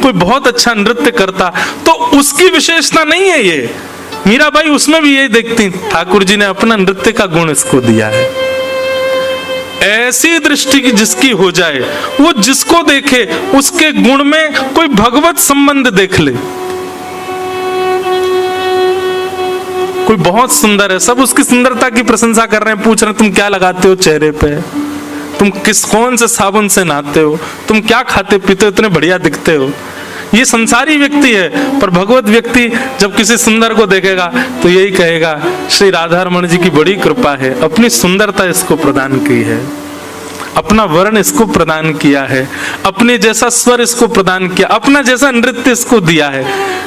कोई बहुत अच्छा नृत्य करता तो उसकी विशेषता नहीं है ये, मीराबाई उसमें भी यही देखती ठाकुर जी ने अपना नृत्य का गुण इसको दिया है। ऐसी दृष्टि की जिसकी हो जाए, वो जिसको देखे उसके गुण में कोई भगवत संबंध देख ले। कोई बहुत सुंदर है, सब उसकी सुंदरता की प्रशंसा कर रहे हैं, पूछ रहे हैं तुम क्या लगाते हो चेहरे पे, तुम कौन से साबुन से नहाते हो, तुम क्या खाते पीते हो, इतने बढ़िया दिखते हो। ये संसारी व्यक्ति है, पर भगवत व्यक्ति जब किसी सुंदर को देखेगा तो यही कहेगा श्री राधा रमण जी की बड़ी कृपा है, अपनी सुंदरता इसको प्रदान की है, अपना वर्ण इसको प्रदान किया है, अपने जैसा स्वर इसको प्रदान किया, अपना जैसा नृत्य इसको दिया है।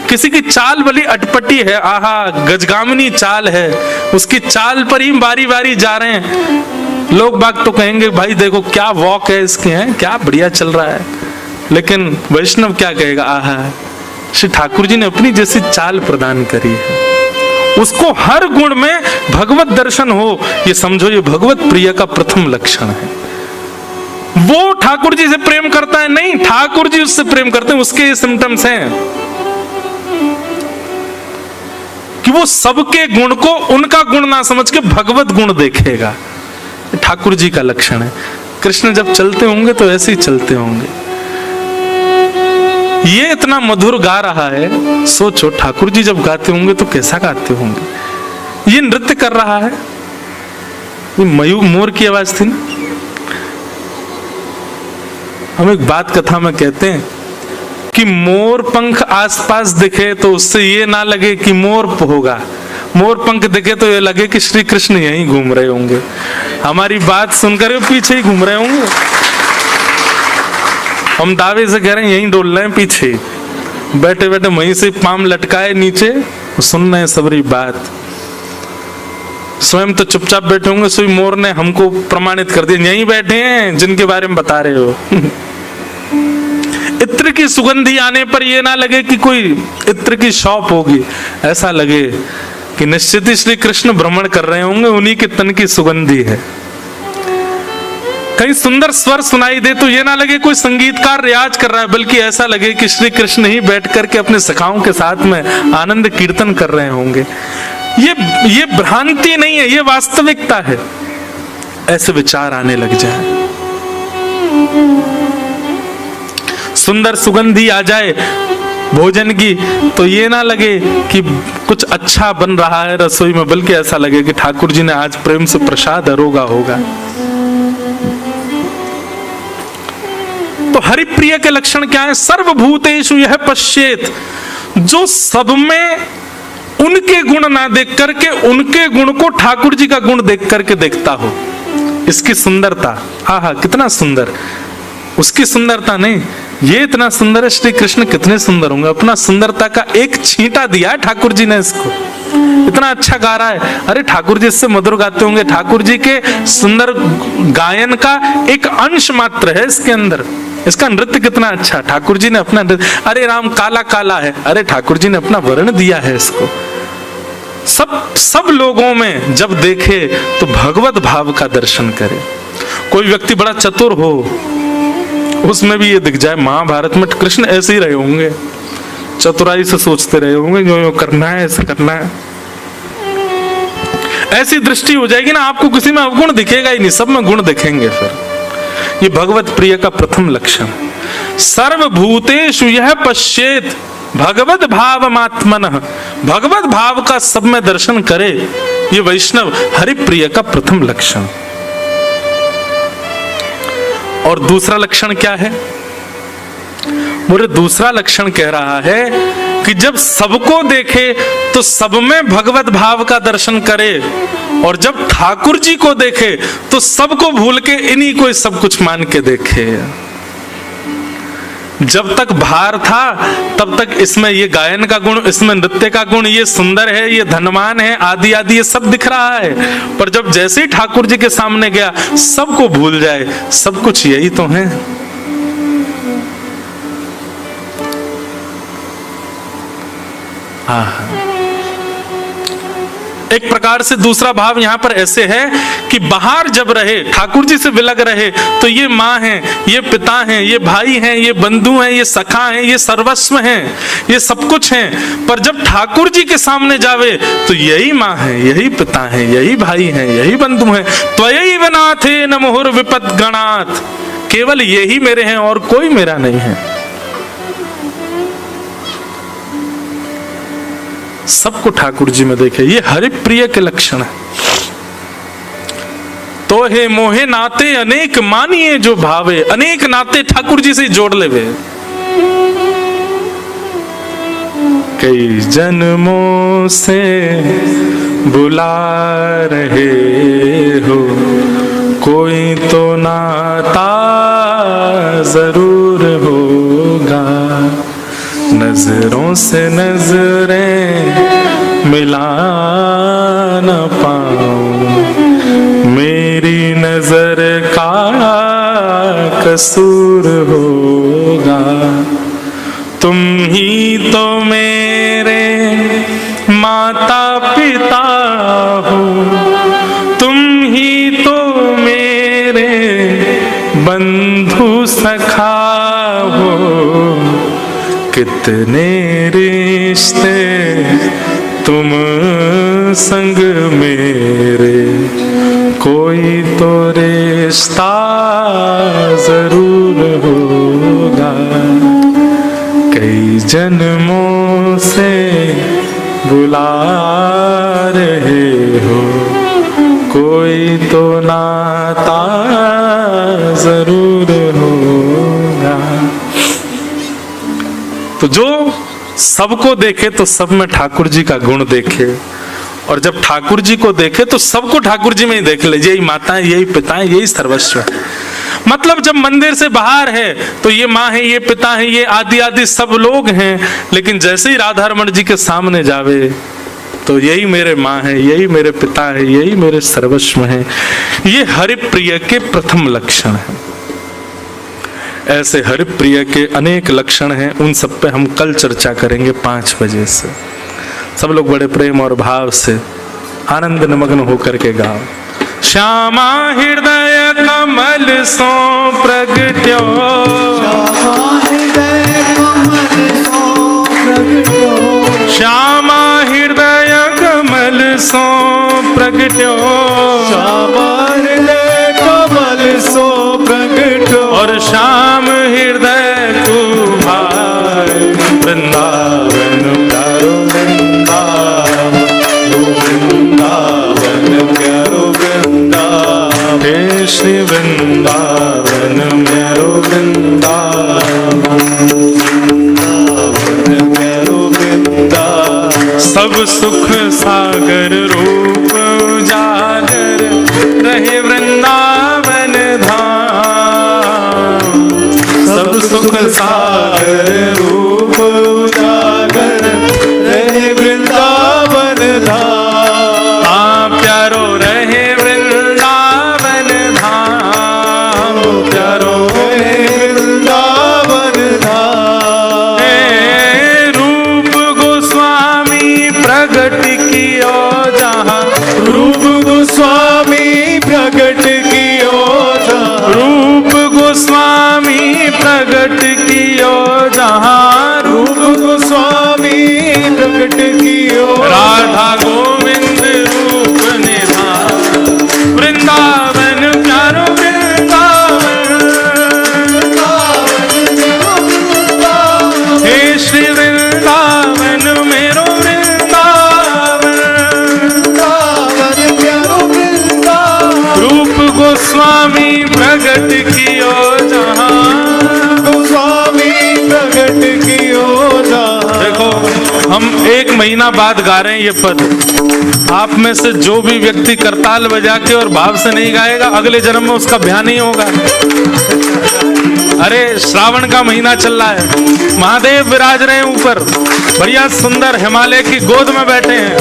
किसी की चाल बड़ी अटपटी है, आहा गजगामिनी चाल है, उसकी चाल पर ही बारी बारी जा रहे हैं, लोग बाग तो कहेंगे भाई देखो क्या वॉक है इसके, हैं क्या बढ़िया चल रहा है। लेकिन वैष्णव क्या कहेगा, आहा श्री ठाकुर जी ने अपनी जैसी चाल प्रदान करी है। उसको हर गुण में भगवत दर्शन हो, ये समझो ये भगवत प्रिय का प्रथम लक्षण है। वो ठाकुर जी से प्रेम करता है नहीं, ठाकुर जी उससे प्रेम करते हैं, उसके ये सिम्टम्स हैं कि वो सबके गुण को उनका गुण ना समझ के भगवत गुण देखेगा। ठाकुर जी का लक्षण है। कृष्ण जब चलते होंगे तो ऐसे ही चलते होंगे। ये इतना मधुर गा रहा है, सोचो ठाकुर जी जब गाते होंगे तो कैसा गाते होंगे। ये नृत्य कर रहा है, ये मयूर मोर की आवाज थी ना। हम एक बात कथा में कहते हैं कि मोर पंख आसपास दिखे तो उससे ये ना लगे कि मोर होगा, मोर पंख दिखे तो ये लगे कि श्री कृष्ण यहीं घूम रहे होंगे, हमारी बात सुनकर पीछे ही घूम रहे होंगे। हम दावे से कह रहे हैं यहीं डोल रहे हैं, पीछे बैठे बैठे वहीं से पाम लटकाए नीचे सुन रहे हैं सबरी बात। स्वयं तो चुपचाप बैठे होंगे, सोई मोर ने हमको प्रमाणित कर दिया यहीं बैठे हैं जिनके बारे में बता रहे हो। इत्र की सुगंधी आने पर यह ना लगे कि कोई इत्र की शॉप होगी, ऐसा लगे कि निश्चित ही श्री कृष्ण भ्रमण कर रहे होंगे, उन्हीं के तन की सुगंधी है। कहीं सुंदर स्वर सुनाई दे तो ये ना लगे कोई संगीतकार रियाज कर रहा है, बल्कि ऐसा लगे कि श्री कृष्ण ही बैठ करके अपने सखाओं के साथ में आनंद कीर्तन कर रहे होंगे। ये भ्रांति नहीं है, ये वास्तविकता है। ऐसे विचार आने लग जाए, सुंदर सुगंधी आ जाए भोजन की तो ये ना लगे कि कुछ अच्छा बन रहा है रसोई में, बल्कि ऐसा लगे कि ठाकुर जी ने आज प्रेम से प्रसाद अरोगा होगा। तो हरिप्रिय के लक्षण क्या है? सर्वभूतेषु यह पश्येत, जो सब में उनके गुण ना देख करके उनके गुण को ठाकुर जी का गुण देख करके देखता हो। इसकी सुंदरता, आहा कितना सुंदर, उसकी सुंदरता नहीं, ये इतना सुंदर है, श्री कृष्ण कितने सुंदर होंगे। अपना सुंदरता का एक छींटा दिया है ठाकुर जी ने इसको। इतना अच्छा गा रहा है। अरे ठाकुर जी इससे मधुर गाते होंगे, ठाकुर जी के सुंदर गायन का एक अंश मात्र है इसके अंदर। इसका नृत्य कितना अच्छा, ठाकुर जी ने अपना नृत्य, अरे राम काला काला है, अरे ठाकुर जी ने अपना वर्ण दिया है इसको। सब लोगों में जब देखे तो भगवत भाव का दर्शन करे। कोई व्यक्ति बड़ा चतुर हो, उसमें भी ये दिख जाए, महाभारत में कृष्ण ऐसे ही रहे होंगे, चतुराई से सोचते रहे होंगे, यो करना है, ऐसा करना है। ऐसी दृष्टि हो जाएगी ना, आपको किसी में अवगुण दिखेगा ही नहीं, सब में गुण दिखेंगे। फिर ये भगवत प्रिय का प्रथम लक्षण। सर्वभूतेषु यह पश्येत भगवत भावमात्मनः, भगवत भाव का सब में दर्शन करे, ये वैष्णव हरिप्रिय का प्रथम लक्षण। और दूसरा लक्षण क्या है? बोले दूसरा लक्षण कह रहा है कि जब सबको देखे तो सब में भगवत भाव का दर्शन करे, और जब ठाकुर जी को देखे तो सबको भूल के इन्हीं को सब कुछ मान के देखे। जब तक भार था तब तक इसमें ये गायन का गुण, इसमें नृत्य का गुण, ये सुंदर है, ये धनवान है, आदि आदि ये सब दिख रहा है। पर जब जैसे ही ठाकुर जी के सामने गया सबको भूल जाए, सब कुछ यही तो है। एक प्रकार से दूसरा भाव यहां पर ऐसे है कि बाहर जब रहे, ठाकुर जी से विलग रहे, तो ये माँ है, ये पिता हैं, ये भाई हैं, ये बंधु हैं, ये सखा हैं, ये सर्वस्व हैं, ये सब कुछ हैं। पर जब ठाकुर जी के सामने जावे तो यही माँ है, यही पिता है, यही भाई हैं, यही बंधु हैं। त्वयैव नाथे न मुहुर विपद गणात्, केवल यही मेरे हैं और कोई मेरा नहीं है। सबको ठाकुर जी में देखे, ये हरिप्रिय के लक्षण है। तो हे मोहे नाते अनेक मानिए जो भावे, अनेक नाते ठाकुर जी से जोड़ ले वे। कई जन्मों से बुला रहे हो, कोई तो नाता जरूर होगा। नजरों से नजरें मिला न पाऊं, मेरी नजर का कसूर होगा। तुम ही तो मेरे माता पिता हो, तुम ही तो मेरे बंधु सखा हो। कितने रिश्ते तुम संग मेरे, कोई तो रिश्ता जरूर होगा। कई जन्मों से बुला रहे हो, कोई तो नाता जरूर होगा। तो जो सबको देखे तो सब में ठाकुर जी का गुण देखे, और जब ठाकुर जी को देखे तो सबको ठाकुर जी में ही देख ले, यही माता है, यही पिता है, यही सर्वस्व है। मतलब जब मंदिर से बाहर है तो ये माँ है, ये पिता है, ये आदि आदि सब लोग हैं, लेकिन जैसे ही राधा रमण जी के सामने जावे तो यही मेरे माँ है, यही मेरे पिता है, यही मेरे सर्वस्व है। ये हरिप्रिय के प्रथम लक्षण है। ऐसे हरिप्रिय के अनेक लक्षण हैं, उन सब पे हम कल चर्चा करेंगे 5 बजे से। सब लोग बड़े प्रेम और भाव से आनंद निमग्न होकर के गाओ। श्यामा हृदय कमल सो प्रगट्यो, श्यामा हृदय कमल सो प्रगट्यो, श्यामा हृदय कमल सो प्रगट्यो। और श्याम हृदय को भाई वृंदावन प्यारो वृंदावन, वृंदावन प्यारो वृंदावन। हे श्री वृंदावन प्यारो वृंदावन, प्यारो वृंदावन। सब सुख सागर रूप उजागर रहे वृंदावन धाम। सब सुख सागर रूप उजागर रहे वृंदावन धाम। हम 1 महीना बाद गा रहे हैं ये पद। आप में से जो भी व्यक्ति करताल बजा के और भाव से नहीं गाएगा, अगले जन्म में उसका ब्याह नहीं होगा। अरे श्रावण का महीना चल रहा है, महादेव विराज रहे हैं ऊपर, बढ़िया सुंदर हिमालय की गोद में बैठे हैं,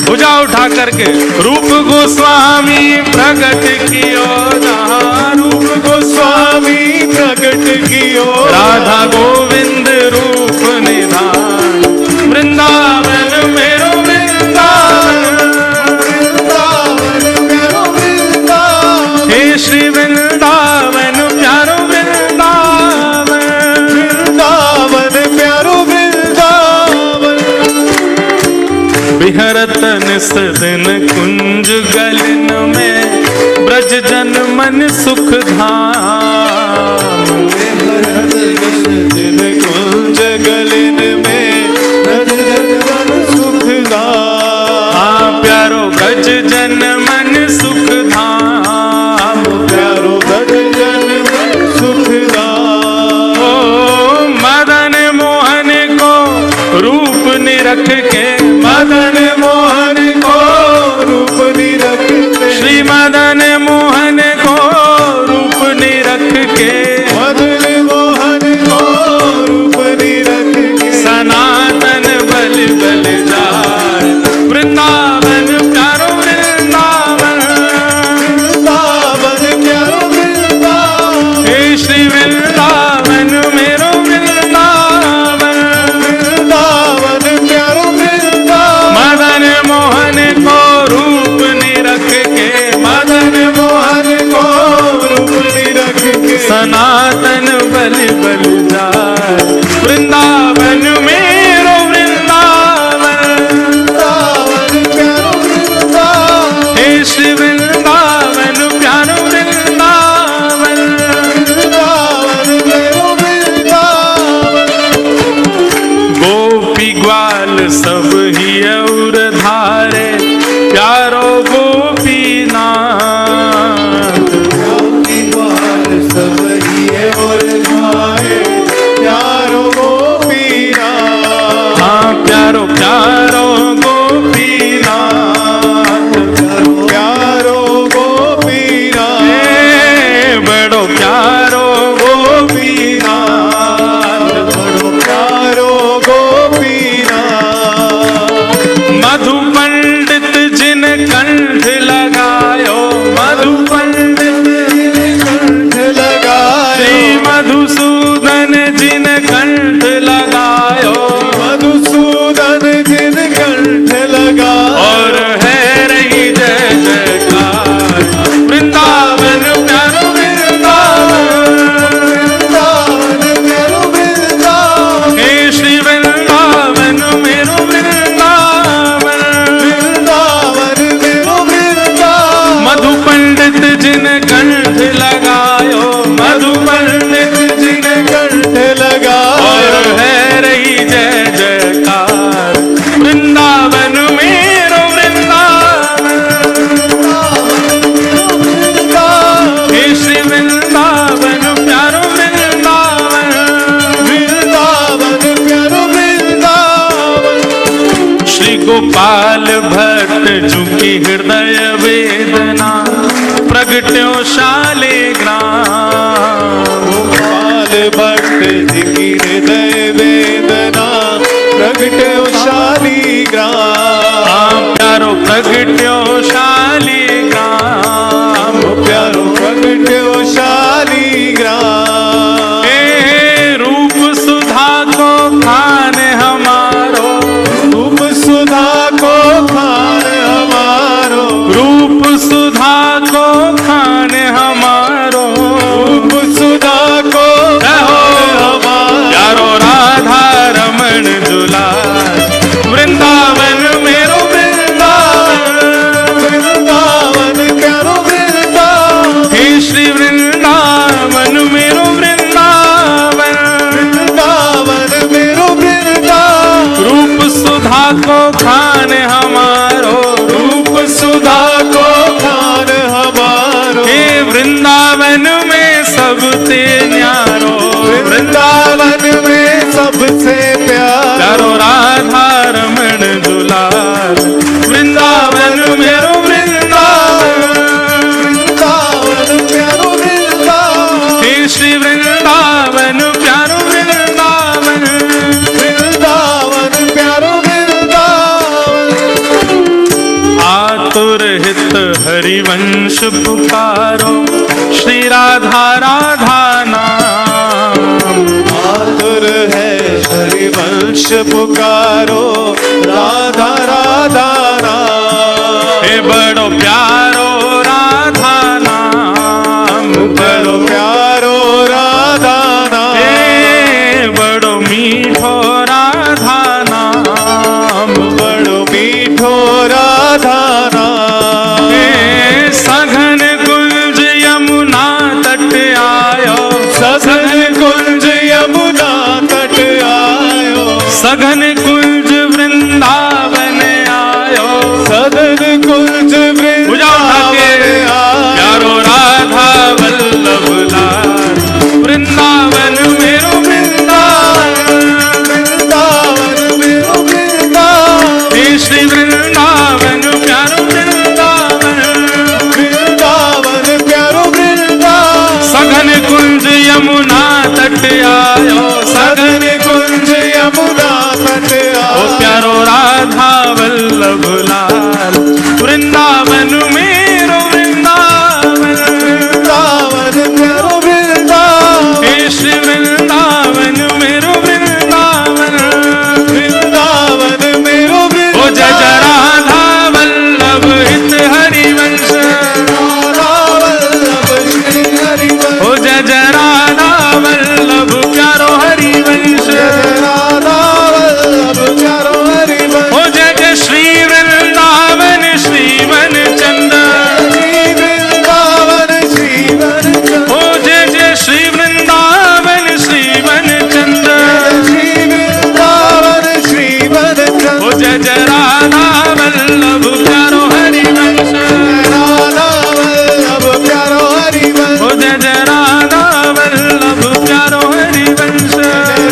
भुजा उठा करके। रूप गोस्वामी प्रकट कियो जहाँ, रूप गोस्वामी प्रकट कियो राधा गोविंद रूप निधान, वृंदावन मेरो वृंदावन, वृंदावन प्यारो वृंदावन, हे श्री वृंदावन प्यारो वृंदावन, वृंदावन प्यारो वृंदावन। बिहरत निस दिन कुंज गलन में, ब्रज जन मन सुख धाम, दिन कुंज गलन में ब्रज जन मन सुख धाम। हाँ प्यारो ब्रज जन मन सुख धाम, प्यारो ब्रज जन मन सुख धाम। ओ मदन मोहन को रूप निरख के, मदन मोहन को रूप निरख के, श्री मदन मोहन को रूप निरख के, मदन मोहन को रूप निरख के, सनातन बल बल जाए, वृंदावन प्यारो वृंदावन, वृंदावन प्यारो वृंदावन, हे श्री वृंदावन मेरो वृंदावन, वृंदावन प्यारो वृंदावन, मदन मोहन को रूप निरख के, मदन मोहन को रूप निरख के, सनातन बल बल जाए, वृंदावन मेरो वृंदावन, वृंदावन प्यारो वृंदावन, हे श्री वृंदावन प्यारो वृंदावन, वृंदावन प्यारो वृंदावन। गोपी ग्वाल सब ही और धारे, प्यारो गोपीनाथ, सब ही और भाए प्यारो गोपीनाथ, हाँ प्यारो प्यारो गोपीनाथ, प्यारो गोपीनाथ, हे बड़ो प्यारो गोपीनाथ, बड़ो प्यारो गोपीनाथ। मधु पंडित जिन कंठ लगायो, मधु पंडित कंठ लगायो, श्री मधुसूदन जिन कंठ लगायो, मधुसूदन जिन कंठ लगायो, और है रही जय जयकार, वृंदावन प्यारो वृंदावन, वृंदावन प्यारो वृंदावन, हे श्री वृंदावन मेरो वृंदावन, वृंदावन मेरो वृंदावन, मधु पंडित जिन कंठ लगायो, मधु पंडित जिन कंठ लगायो, और है रही जय जयकार, वृंदावन मेरो वृंदावन, हे श्री वृंदावन प्यारो वृंदावन, वृंदावन प्यारो वृंदावन। श्री गोपाल भट्ट झुकी हृदय वेदना, प्रगट्यो शालिग्राम, गोपाल भट्ट जी की हृदय वेदना प्रगट्यो शालिग्राम, हाँ प्यारो प्रगट्यो शालिग्राम, प्यारो प्रगट्यो शालिग्राम। हे रूप सुधा को खान हमारो, रूप सुधा को खान हमारो, रूप सुधा को खान हमारो, रूप सुधा को खान हमारो, प्यारो राधा रमण दुलार, वृंदावन मेरो वृंदावन, वृंदावन प्यारो वृंदावन, हे श्री वृंदावन मेरो वृंदावन, वृंदावन मेरो वृंदावन, रूप सुधा को खान हमारो, रूप सुधा को खान हमारो, हे वृंदावन में सबसे न्यारो, वृंदावन में सबसे प्यारो, प्यारो राधा वंश पुकारो राधा राधा नाम। हे बड़ो प्यारो राधा नाम, बड़ो प्यारो राधा नाम। हे बड़ो मीठो राधा नाम, बड़ो मीठो राधा नाम। हे सघन कुंज यमुना तट आयो, सघन कुंज यमुना तट आयो। सघन कुंज वृंदावन आयो, सघन कुंज वृंदावन आयो। प्यारो राधा वल्लभ लाल, वृंदावन मेरो वृंदावन, वृंदावन मेरो वृंदावन। हे श्री वृंदावन प्यारो वृंदावन, वृंदावन प्यारो वृंदावन। सघन कुंज यमुना तट आयो, सघन कुंज यमुना तट ओ आयो। प्यारो राधा वल्लभ लाल, वृंदावन मेरो वृंदावन, वृंदावन प्यारो वृंदावन। हे श्री वृंदावन मेरो वृंदावन, वृंदावन मेरो ओ जय जय राधा वल्लभ हित हरिवंश, राधा वल्लभ श्री हरिवंश। ओ जय जय राधा वल्लभ प्यारो हरिवंश, राधा वल्लभ प्यारो हरिवंश। ओ जय जय श्री वृंदावन श्रीवन चंद, श्री वृंदावन श्रीवन चंद। ओ जय जय श्री वृंदावन श्रीवन चंद, श्री वृंदावन श्रीवन चंद। ओ जय जय राधा वल्लभ प्यारो हरिवंश, राधा वल्लभ प्यारो हरिवंश। ओ जय जय राधा वल्लभ प्यारो हरिवंश।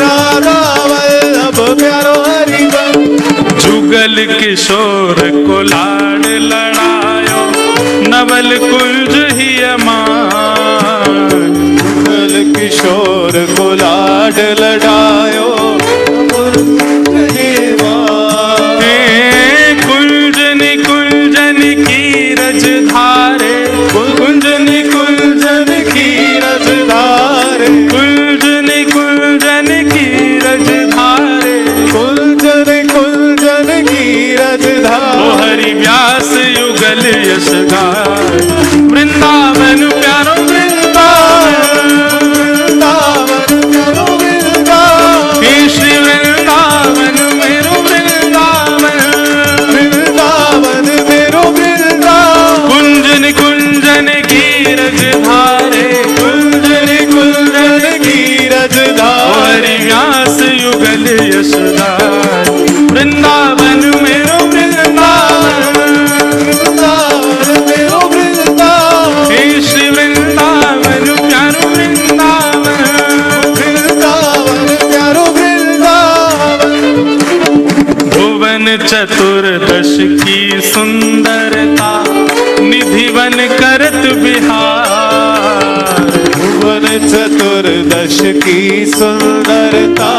राधा वल्लभ प्यारो हरिवंश। जुगल किशोर को लाड लड़ायो, नवल कुंज ही अमान, जुगल किशोर को लाड लड़ायो। हे कुंजन कुंजन की रज धारे, कुंजन कुंजन की रज धारे। कुंजन कुंजन की रज धारे, कुंजन कुंजन की रज ओ धारे। हरि व्यास युगल यश गाय, वृंदावन प्यारो वृंदावन, वृंदावन प्यारो वृंदावन। हे श्री वृंदावन मेरो वृंदावन, वृंदावन मेरो वृंदावन। कुंजन कुंजन की रज धारे, कुंजन कुंजन की रज ओ धारे। हरि व्यास युगल यश गाय, वृंदावन मेरो वृंदावन, वृंदावन मेरो वृंदावन। हे श्री वृंदावन प्यारो वृंदावन, वृंदावन प्यारो वृंदावन। भुवन चतुर्दश की सुंदरता, निधिवन करत बिहार, भुवन चतुर्दश की सुंदरता,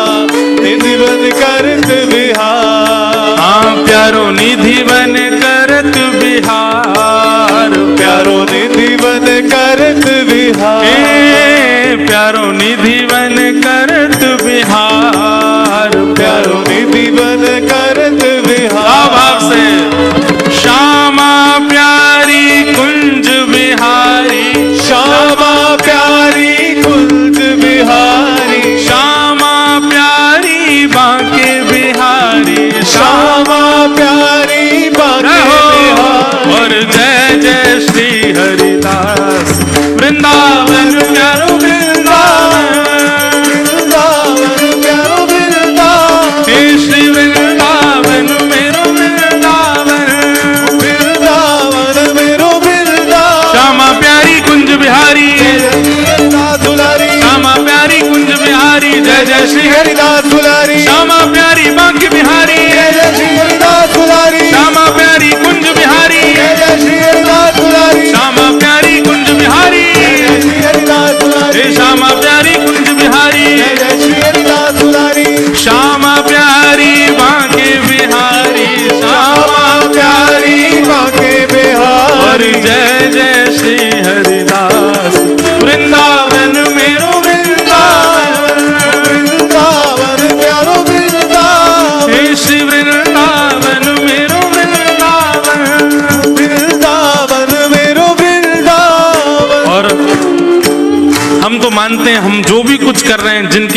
निधिवन करत बिहार। हाँ प्यारो निधिवन करत बिहार, प्यारो निधिवन करत बिहार। हे प्यारो निधिवन करत बिहार, प्यारो निधिवन करत बिहार। भाव से श्यामा प्यारी कुंज बिहारी, श्यामा प्यारी कुंज बिहारी। श्यामा प्यारी बांके बिहारी, श्यामा प्यारी बांके बिहारी। और जय जय श्री हरिदास, वृंदावन प्यारो वृंदावन, वृंदावन प्यारो वृंदावन। हे श्री वृंदावन मेरो वृंदावन, वृंदावन मेरो वृंदावन। श्यामा प्यारी कुंज बिहारी, हरिदास दुलारी। श्यामा प्यारी कुंज बिहारी, जय जय श्री हरिदास दुलारी। श्यामा प्यारी बांके बिहारी, जय जय श्री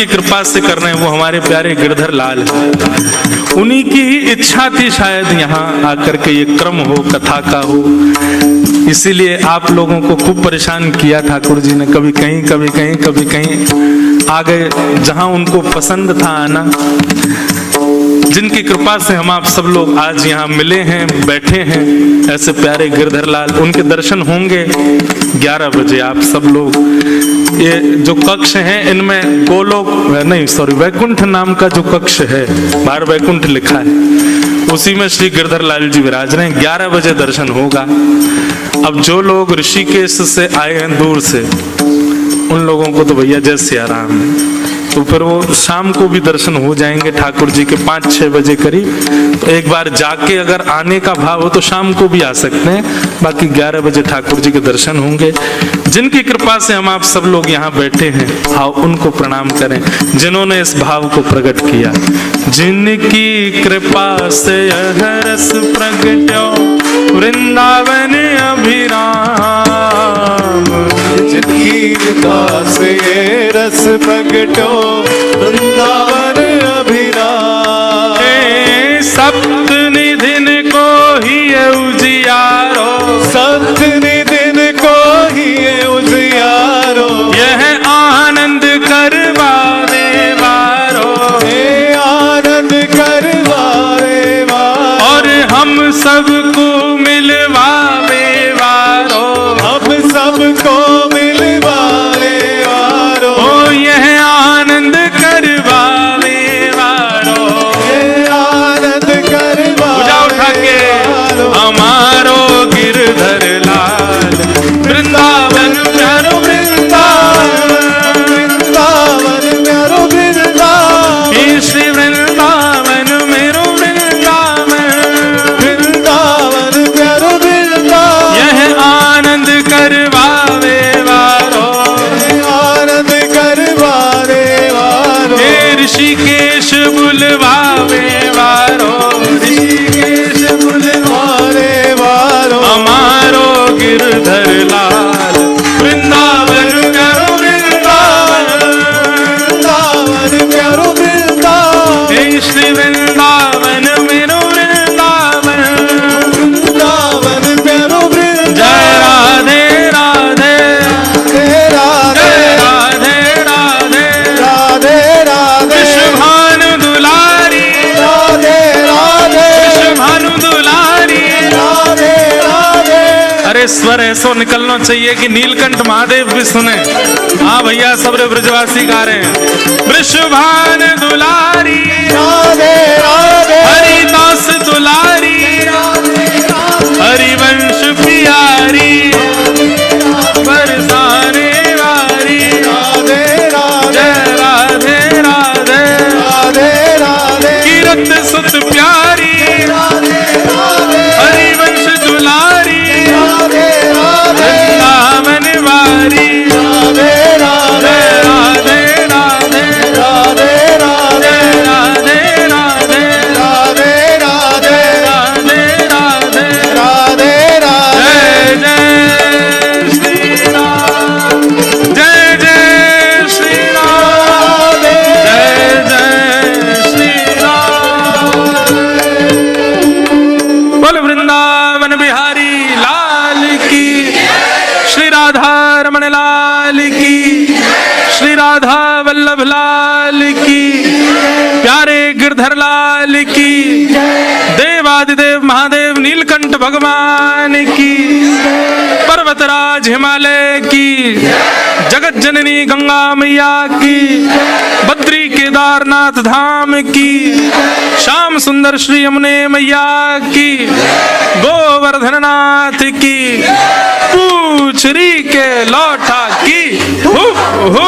जिनकी कृपा से कर रहे हैं वो हमारे प्यारे गिरधर लाल हैं। उन्हीं की ही इच्छा थी शायद यहाँ आकर के ये क्रम हो, कथा का हो। इसीलिए आप लोगों को खूब परेशान किया ठाकुर जी ने, कभी कहीं कभी कहीं कभी कहीं आ गए जहां उनको पसंद था आना। जिनकी कृपा से हम आप सब लोग आज यहाँ मिले हैं, बैठे हैं, ऐसे प्यारे गिरधर लाल, उनके दर्शन होंगे 11 बजे। आप सब लोग ये जो कक्ष हैं इनमें गोलोक नहीं सॉरी वैकुंठ नाम का जो कक्ष है, बाहर वैकुंठ लिखा है, उसी में श्री गिरधर लाल जी विराज रहे हैं। 11 बजे दर्शन होगा। अब जो लोग ऋषिकेश से आए हैं दूर से, उन लोगों को तो भैया जय सिया राम है, तो फिर वो शाम को भी दर्शन हो जाएंगे ठाकुर जी के 5-6 बजे करीब। तो एक बार जाके अगर आने का भाव हो तो शाम को भी आ सकते हैं, बाकी 11 बजे ठाकुर जी के दर्शन होंगे। जिनकी कृपा से हम आप सब लोग यहाँ बैठे हैं, आओ उनको प्रणाम करें जिन्होंने इस भाव को प्रकट किया। जिनकी कृपा से यह रस प्रगट्यो वृंदावन अभिराम, जिनकी कृपा से ये रस प्रगटो वृंदावन अभिराम। सप्त निधिन को ही उजियारो, सप्त निधिन को ही उजियारो, यह आनंद करवावे वारो, ये आनंद करवावे वारो, और हम सबको मिलवावे वारो, हम सबको मिलवावे वारो, ओ यह आनंद करवावे वारो, ये आनंद करवावे उठा के वारो। हमारो गिरधर लाल वृंदावन प्यारो वृंदावन, वृंदावन प्यारो वृंदावन, हे श्री वृंदावन मेरो वृंदावन, वृंदावन प्यारो वृंदावन, यह आनंद करवावे वारो, आनंद करवावे वारो, हे ऋषिकेश बुलवावे वारो, ऋषिकेश बुलवावे वारो, हमारो गिरधर लाल वृंदावन प्यारो वृंदावन, वृंदावन प्यारो वृंदावन, हे श्री वृंदावन मेरो वृंदावन, वृंदावन प्यारो वृंदावन। जय राधे राधे, राधे जय राधे राधे राधे, राधे राधे विश्वभानु दुलारी, राधे राधे विश्वभानु दुलारी। राधे राधे। अरे स्वर ऐसो निकलना चाहिए कि नीलकंठ महादेव भी सुने। हाँ भैया सबरे ब्रजवासी गा रहे हैं। वृषभान दुलारी, राधे राधे हरिदास दुलारी, हरिवंश प्यारी, बरसाने वारी, राधे राधे जय राधे राधे, राधे राधे कीरत सुत प्यारी, हरिवंश दुलारी, राधे राधे वृंदावन वारी, राधे राधे राधे राधे राधे राधे राधे राधे राधे राधे राधे राधे, राधे राधे जय जय श्री राम, जय जय श्री राम, जय जय श्री राम। बोल वृंदावन बिहारी लाल की, श्री राधा रमण लाल की, श्री राधा वल्लभ लाल की, प्यारे गिरधर लाल की, देवादिदेव महादेव नीलकंठ भगवान की, पर्वतराज हिमालय की, जगत जननी गंगा मैया की, बद्री केदारनाथ धाम की, श्याम सुंदर श्री यमुने मैया की, गोवर्धननाथ की, पूछरी के लौटा की, हु हु